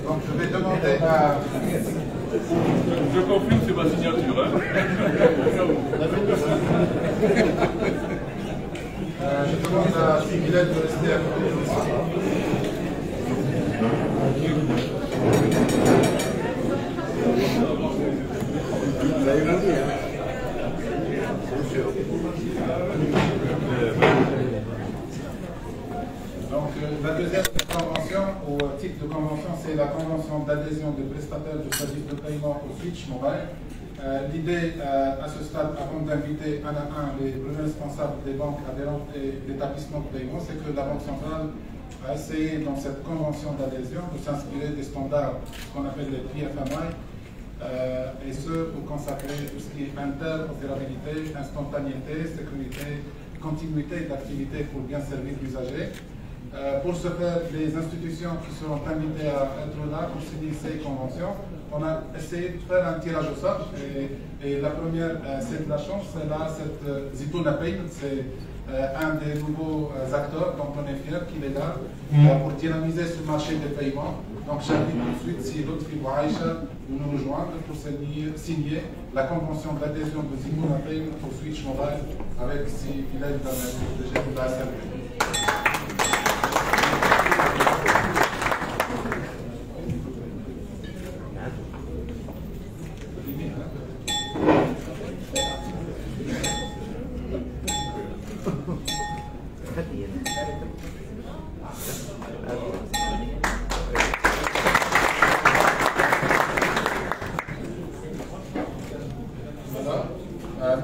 C: Donc je vais demander à...
H: Je confirme, c'est ma signature. Hein.
C: Je demande à Villette de rester à côté de ça. Donc la deuxième convention, ou type de convention, c'est la convention d'adhésion des prestataires de services de paiement au Switch Mobile. L'idée à ce stade, avant d'inviter un à un les premiers responsables des banques adhérentes et d'établissements de paiement, c'est que la Banque centrale a essayé dans cette convention d'adhésion de s'inspirer des standards qu'on appelle les PFMI, et ce pour consacrer tout ce qui est interopérabilité, instantanéité, sécurité, continuité d'activité pour bien servir l'usager. Pour ce faire, les institutions qui seront invitées à être là pour signer ces conventions, on a essayé de faire un tirage au sort. Et la première, c'est de la chance, c'est là, cette Zitouna Payment, c'est un des nouveaux acteurs, donc on est fiers qu'il est là pour dynamiser ce marché des paiements. Donc j'invite tout de suite, si l'autre fille Aïcha, de nous rejoindre pour signer la convention d'adhésion de Zitouna Payment pour Switch Mobile avec si Villette de chef de la SMT.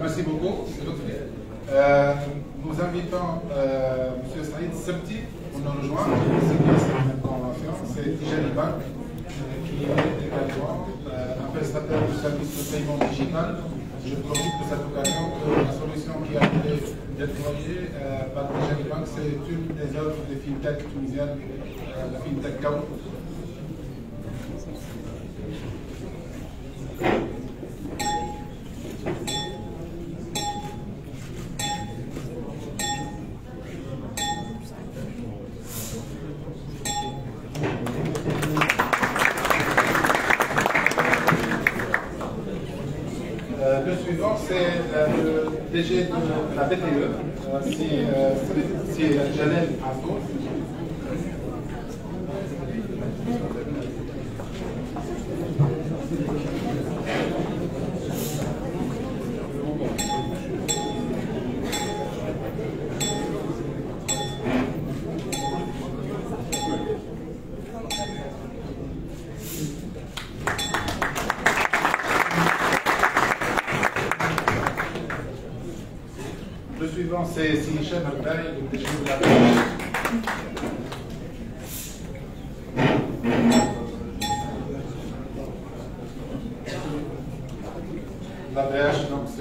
C: Merci beaucoup. Nous invitons M. Saïd Sebti pour nous rejoindre pour signer cette convention. C'est Tijani Bank qui est également un prestataire de services de paiement digital. Je profite de cette occasion que la solution qui a été déployée par Tijani Bank, c'est une des œuvres des fintech tunisiennes, la fintech Kaou. Le suivant, c'est le DG de la BTE, c'est Jalel Azour. Le suivant, c'est Hichem Abdaï, le DG de la BTE.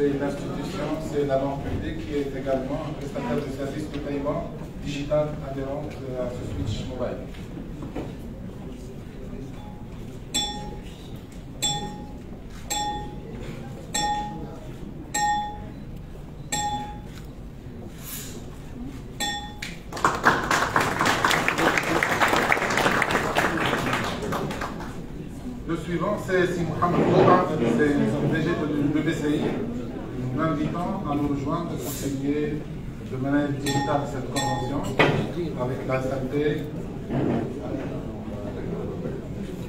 C: c'est l'institution, c'est la banque publique qui est également un prestataire de services de paiement digital adhérente à ce switch mobile. Le suivant, c'est Si Mohamed Boba, c'est le DG de l'EBCI. Nous l'invitons à nous rejoindre pour signer de manière digitale cette convention avec la SAT.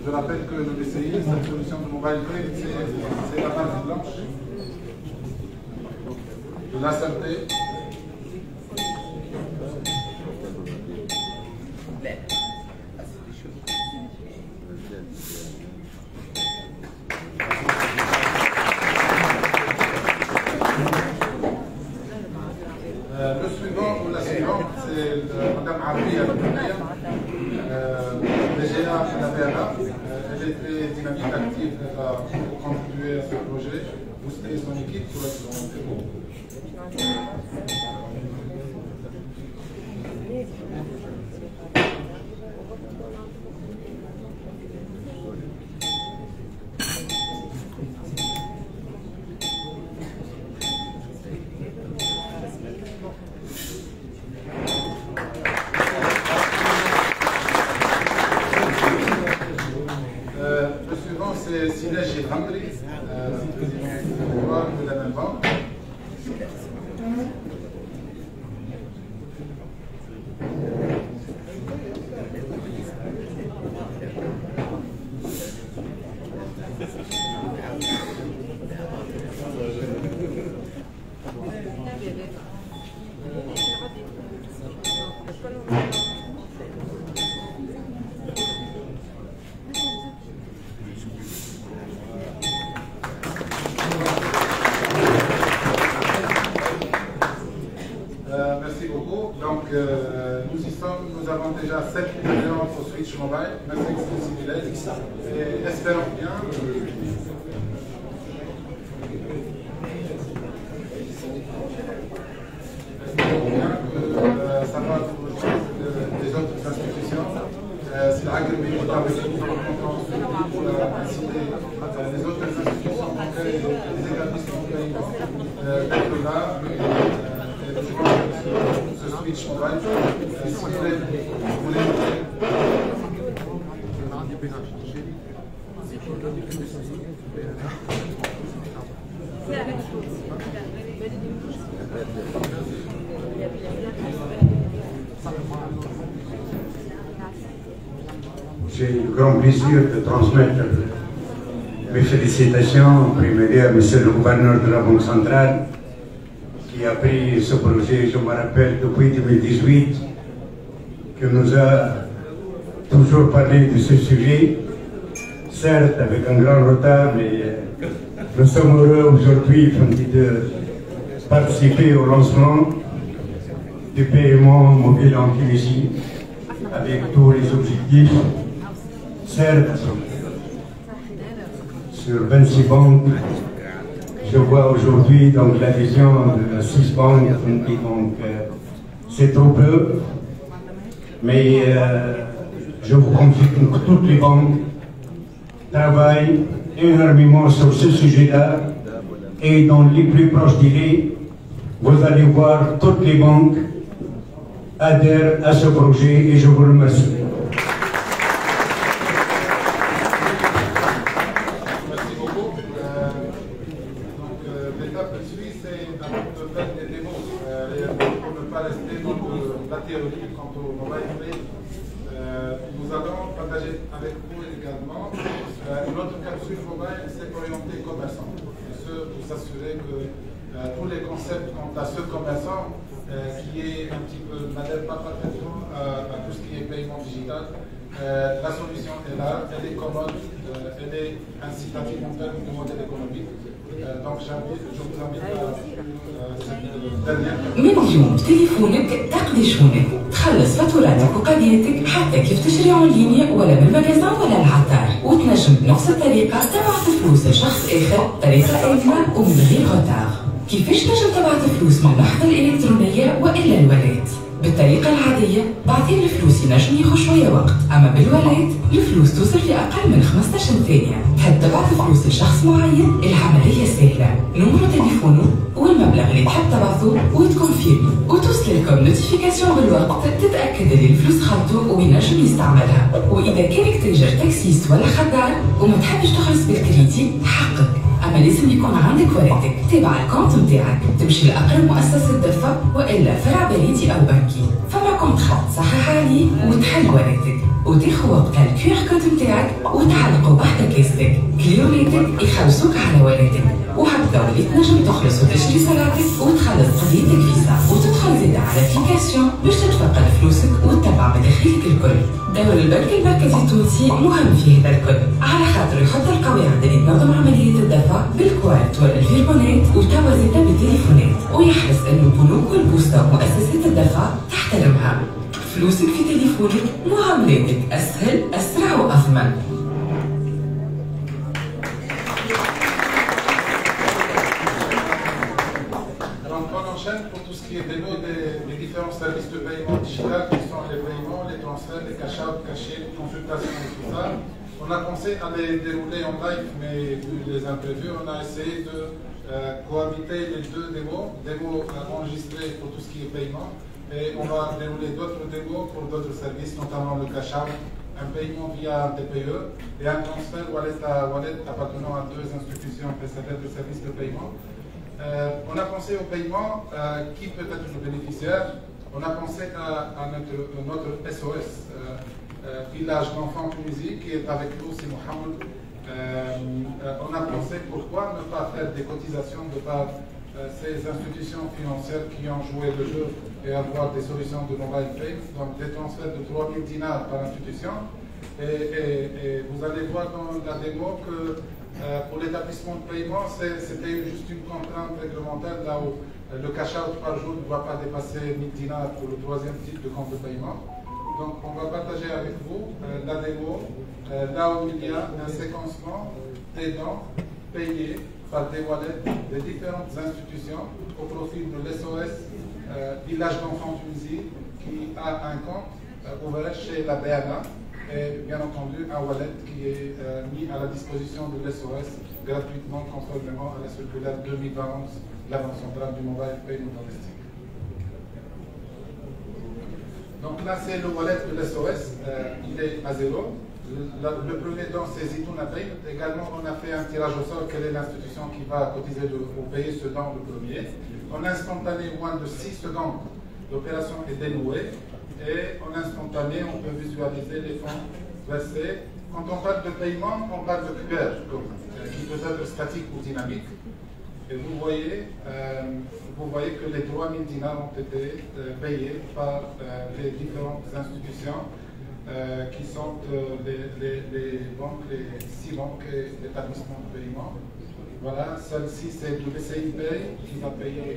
C: Je rappelle que l'EBCI, cette solution de mobile pay, c'est la base blanche de la SAT. Le suivant ou la suivante, c'est Mme Aouia DGA à la BRA. Elle est très dynamique, active pour contribuer à ce projet. Vous et son équipe pour être dans le bureau. Le suivant, c'est Sinej Hamri, président de la même banque. Merci beaucoup. Donc, nous y sommes. Nous avons déjà 7 adhérents au Switch Mobile. Merci beaucoup, Sibylle. Et espérons bien. Ça va pour des autres institutions. C'est la règle mais pour inciter les autres institutions bancaires et les établissements paiement d'être là et de jouer ce switch mobile. Si vous voulez
I: J'ai le grand plaisir de transmettre mes félicitations en premier lieu à monsieur le gouverneur de la Banque centrale qui a pris ce projet, je me rappelle, depuis 2018, qui nous a toujours parlé de ce sujet, certes avec un grand retard, mais nous sommes heureux aujourd'hui de participer au lancement du paiement mobile en Tunisie avec tous les objectifs. Certes, sur 26 banques, je vois aujourd'hui donc l'adhésion de 6 banques, donc c'est trop peu, mais je vous confirme que toutes les banques travaillent énormément sur ce sujet-là et dans les plus proches délais, vous allez voir toutes les banques adhèrent à ce projet et je vous remercie.
C: L'étape qui suit, c'est de faire des démos pour ne pas rester dans la théorie quant au mobile pay. Nous allons partager avec vous également notre capsule mobile, c'est orienté commerçant. Pour s'assurer que tous les concepts quant à ce commerçant qui est un petit peu n'adhère pas parfaitement à tout ce qui est paiement digital, la solution est là, elle est commode, elle est incitative en termes de modèle économique. Donc je vous invite à cette dernière.
F: من اليوم بتليفونك تقضي شؤونك، تخلص فاتوراتك وقضيتك حتى كيف تشري اون ليني ولا بالمجازان ولا العطار، وتنجم بنفس الطريقة تبعت فلوس لشخص آخر بطريقة آمنة ومن غير غتار. كيفاش تنجم تبعث فلوس من اللحظة الإلكترونية وإلا الولايات؟ بالطريقة العادية بعثير الفلوس ينجم ياخذ شوية وقت، أما بالولايات الفلوس توصل في أقل من 15 ثانية. تحب تبعث فلوس لشخص معين؟ العملية سهلة، نمرو تليفونه والمبلغ اللي تحب تبعثه وتكونفيرمي وتوصل لكم نوتيفيكاسيون بالوقت تتأكد اللي الفلوس خالته وينجم يستعملها. وإذا كانك تاجر تاكسيست ولا خدار وما تحبش تخلص بالكريدي حقك، أما لازم يكون عندك ورقتك، تابع الكونت نتاعك، تمشي لأقرب مؤسسة دفع وإلا فرع بريدي أو بنكي، فما كونترا تصحح عليه وتحل ورقتك وتاخذ وقتها الكيو ار كود نتاعك وتعلقه بحذا كاستك، كليوناتك يخلصوك على ورقتك، وهكذا وليت تنجم تخلص وتشري سلعتك وتخلص قضيتك فيزا وتدخل زيادة على الابليكاسيون باش تتفقد فلوسك وتتبع مداخيلك الكل. دور البنك المركزي التونسي مهم في هذا الكل، على خاطر يحط القواعد اللي تنظم عملية الدفع بالكوارت والفيرمونات وتوا زيادة بالتليفونات، ويحرص انه البنوك والبوسطة ومؤسسات الدفع تحترمها. فلوسك في تليفونك، معاملاتك اسهل اسرع واضمن.
C: Pour tout ce qui est démo des différents services de paiement digital, qui sont les paiements, les transferts, les cash out, cachés, les consultations et tout ça. On a pensé à les dérouler en live, mais vu les imprévus, on a essayé de cohabiter les deux démos enregistrés pour tout ce qui est paiement, et on va dérouler d'autres démos pour d'autres services, notamment le cash out, un paiement via un TPE et un transfert wallet à wallet appartenant à deux institutions prestataires de services de paiement. On a pensé au paiement, qui peut être le bénéficiaire. On a pensé à notre SOS, Village d'enfants Tunisie, qui est avec nous, c'est Mohamed. On a pensé pourquoi ne pas faire des cotisations de par ces institutions financières qui ont joué le jeu et avoir des solutions de mobile pay, donc des transferts de 3000 dinars par institution. Et vous allez voir dans la démo que pour l'établissement de paiement, c'était juste une contrainte réglementaire là où le cash out par jour ne doit pas dépasser 1000 dinars pour le troisième type de compte de paiement. Donc on va partager avec vous la démo, là où il y a un séquencement des dons payés par des wallets de différentes institutions au profil de l'SOS Village d'enfants Tunisie qui a un compte ouvert chez la BNA. Et bien entendu un wallet qui est mis à la disposition de l'SOS gratuitement conformément à la circulaire 2020, la Banque centrale du mobile payment domestique. Donc là c'est le wallet de l'SOS, il est à 0. Le premier don c'est Zitouna Pay. Également on a fait un tirage au sort, quelle est l'institution qui va cotiser ou payer ce don le premier. En instantané, moins de 6 secondes, l'opération est dénouée. Et en instantané, on peut visualiser les fonds versés. Quand on parle de paiement, on parle de QR, qui peut être statique ou dynamique. Et vous voyez que les 3000 dinars ont été payés par les différentes institutions qui sont les banques, les 6 banques et l'établissement de paiement. Voilà, celle-ci c'est le BCI Pay qui va payer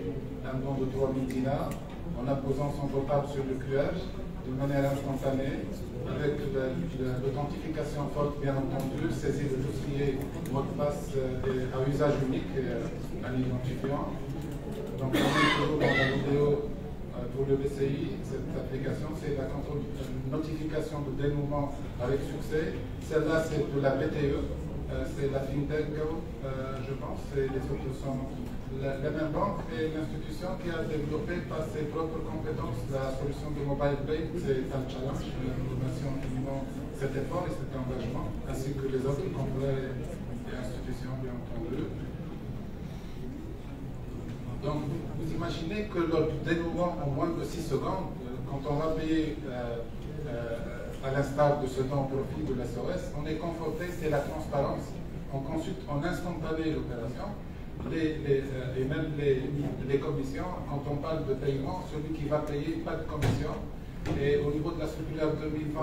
C: un don de 3000 dinars. En apposant son portable sur le QR de manière instantanée, avec l'authentification forte bien entendu, saisir de tout ce qui est mot de passe à usage unique, un identifiant. Donc on est toujours dans la vidéo pour le BCI, cette application, c'est la notification de dénouement avec succès. Celle-là c'est de la BTE, c'est la FinTech, je pense, et les autres sont la même banque et l'institution qui a développé par ses propres compétences la solution de mobile pay, c'est un challenge. Nous remercions infiniment cet effort et cet engagement, ainsi que les autres confrères et institutions, bien entendu. Donc, vous imaginez que lors du dénouement en moins de 6 secondes, quand on va payer à l'instar de ce don au profit de l'SOS, on est conforté, c'est la transparence. On consulte en instantané l'opération. Et même les commissions, quand on parle de paiement, celui qui va payer, pas de commission. Et au niveau de la circulaire 2020,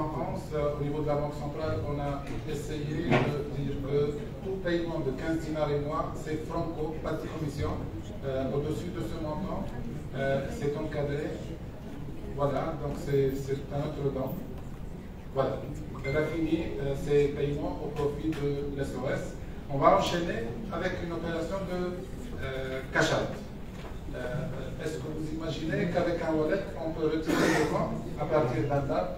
C: au niveau de la Banque centrale, on a essayé de dire que tout paiement de 15 dinars et moins, c'est franco, pas de commission. Au-dessus de ce montant, c'est encadré. Voilà, donc c'est un autre don. Voilà. Elle a fini ces paiements au profit de l'SOS. On va enchaîner avec une opération de cash out. imaginez qu'avec un wallet, on peut retirer le compte à partir d'un table.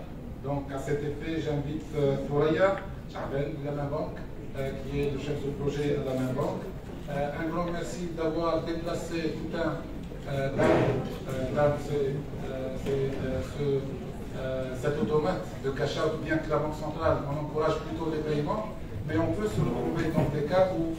C: Donc à cet effet, j'invite Thoraya Chahben de la main banque, qui est le chef de projet à la main banque. Un grand merci d'avoir déplacé tout un cet automate de cash-out, bien que la Banque centrale on encourage plutôt les paiements, mais on peut se retrouver dans des cas où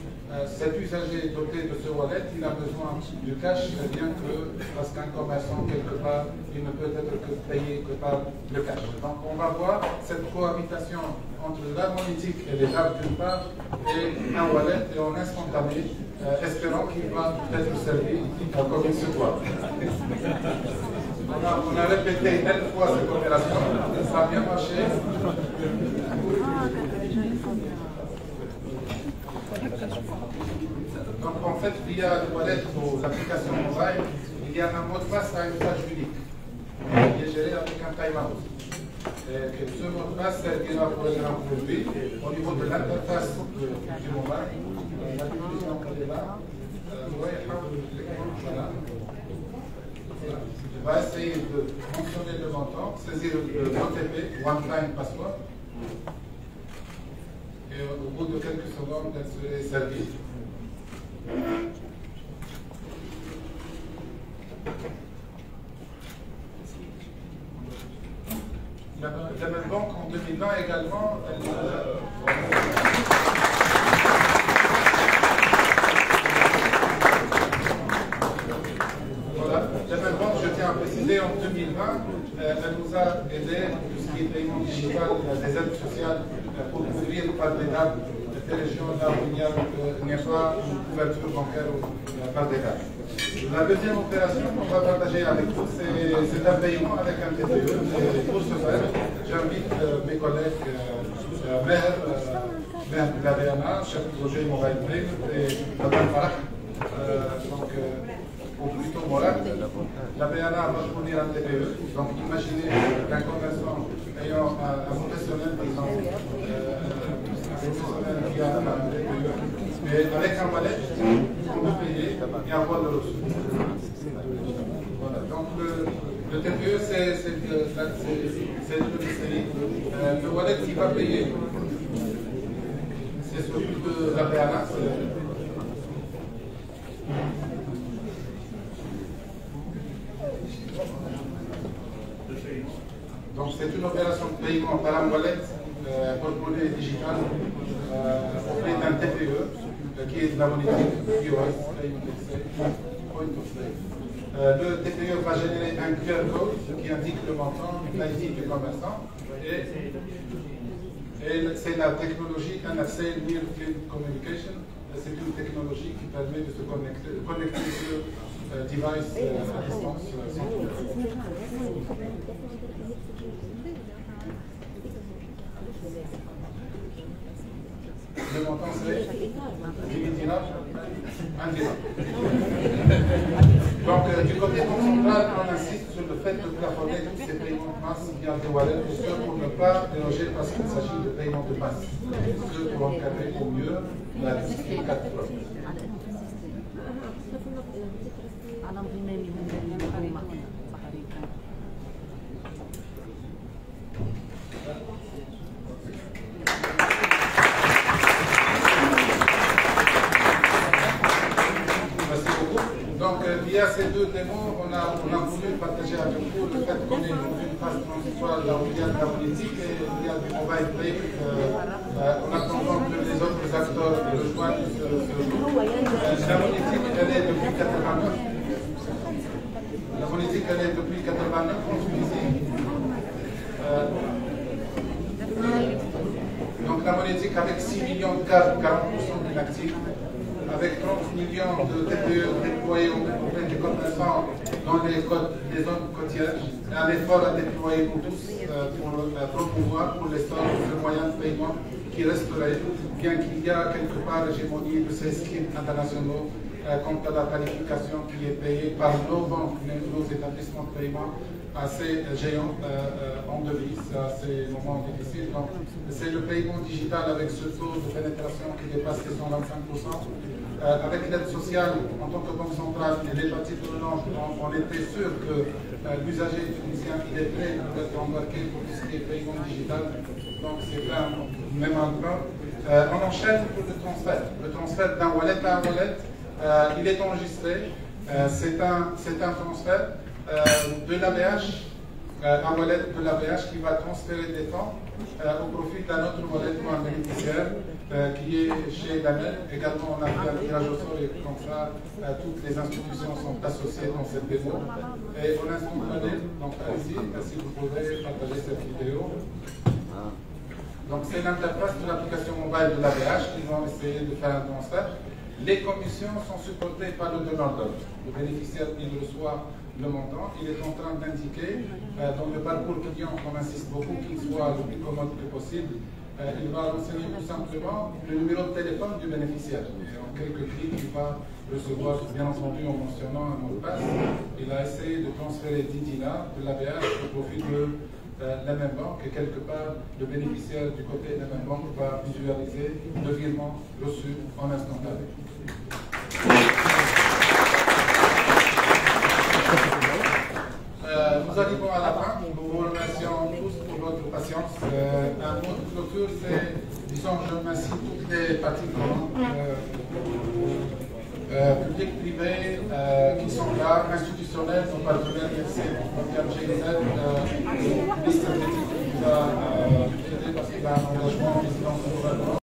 C: cet usager doté de ce wallet, il a besoin du cash, bien que, parce qu'un commerçant, quelque part, il ne peut être que payé que par le cash. Donc on va voir cette cohabitation entre la monétique et les tables d'une part, et un wallet, et en instantané, espérant qu'il va être servi comme il se doit. On a répété 9 fois cette opération, ça a bien marché. Donc en fait, via le wallet ou l'application mobile, il y a un mot de passe à usage unique, qui est géré avec un timeout. Ce mot de passe servira pour être introduit au niveau de l'interface du mobile. La définition elle est là. Voilà. Je vais essayer de fonctionner le montant, saisir le OTP, One Time Password, et au bout de quelques secondes, elle serait servie. La même banque en 2020 également, voilà, la même banque, je tiens à préciser, en 2020, elle nous a aidé pour tout ce qui est paiement digital, des aides sociales pour couvrir par des dates des régions là où il n'y a pas une couverture bancaire par des dates. La deuxième opération qu'on va partager avec vous, c'est un paiement avec un TPE. Et pour ce faire, j'invite mes collègues maires de la BNA, chef de projet Mobile Pay, et Mme Farah, ou plutôt Morat. La BNA va fournir un TPE. Donc imaginez qu'un commerçant ayant un professionnel, par exemple, qui a un TPE, mais avec un wallet, on peut payer et avoir le reçu. Voilà. Donc le TPE, c'est le BCI. Le wallet qui va payer, c'est celui de la BNA. Donc c'est une opération de paiement par un wallet porte-monnaie digital auprès d'un TPE qui est de la monétique POS, Point of Sale. Le TPE va générer un QR code qui indique le montant, l'ID du commerçant, et c'est la technologie NFC Near Field Communication. C'est une technologie qui permet de se connecter sur device à distance sans tout. Le montant c'est 10 000 dinars, 1 dinar. Donc du côté central, on insiste sur le fait de plafonner tous ces paiements de masse via des wallets, pour ne pas déroger parce qu'il s'agit de paiements de masse. Ce pour encadrer au mieux la discipline 4 fois. Via ces deux démos, on a voulu partager avec vous le fait qu'on est dans une phase transitoire là où il y a de la politique et il y a du mobile pay. En attendant que les autres acteurs rejoignent ce groupe. La monétique, elle est depuis 89. La monétique, elle est depuis 89 en Tunisie. Donc la monétique avec 6 millions de cartes, 40% d'inactifs, avec 30 millions de TPE déployés auprès des commerçants dans les zones côtières, un effort à déployer pour tous pour promouvoir pour les stores de moyens de paiement qui resteraient, bien qu'il y a quelque part l'hégémonie de ces schemes internationaux quant à la qualification qui est payée par nos banques, nos établissements de paiement assez géants en devises à ces moments difficiles. Donc c'est le paiement digital avec ce taux de pénétration qui dépasse les 125%. avec l'aide sociale, en tant que banque centrale et les parties prenantes, on était sûr que l'usager tunisien il est prêt à être embarqué pour tout ce qui est paiement digital. Donc c'est un même endroit. On enchaîne pour le transfert. Le transfert d'un wallet à un wallet, il est enregistré. C'est un transfert de l'ABH, un wallet de l'ABH qui va transférer des fonds au profit d'un autre wallet ou un bénéficiaire qui est chez l'AMEL. Également, on a fait un tirage au sort et comme ça, toutes les institutions sont associées dans cette démo. Et on instantané, donc allez-y, si vous pouvez partager cette vidéo. Donc c'est l'interface de l'application mobile de l'ABH qui vont essayer de faire un transfert. Les commissions sont supportées par le donneur d'ordre. Le bénéficiaire, il reçoit le montant, il est en train d'indiquer dans le parcours client, on insiste beaucoup qu'il soit le plus commode que possible. Il va renseigner tout simplement le numéro de téléphone du bénéficiaire. Et en quelques clics, il va recevoir, bien entendu, en mentionnant un mot de passe. Il a essayé de transférer 10 dinars de l'ABH au profit de la même banque et quelque part, le bénéficiaire du côté de la même banque va visualiser le virement reçu en instantané. Nous arrivons à la fin. Nous vous remercions tous pour votre patience. Un mot de clôture, c'est, disons, je remercie toutes les parties prenantes, publics, privés, qui sont là, institutionnels, nos partenaires, merci, comme GIZ, le ministre de l'Éthique qui nous a aidé parce qu'il a un engagement en présidence du gouvernement.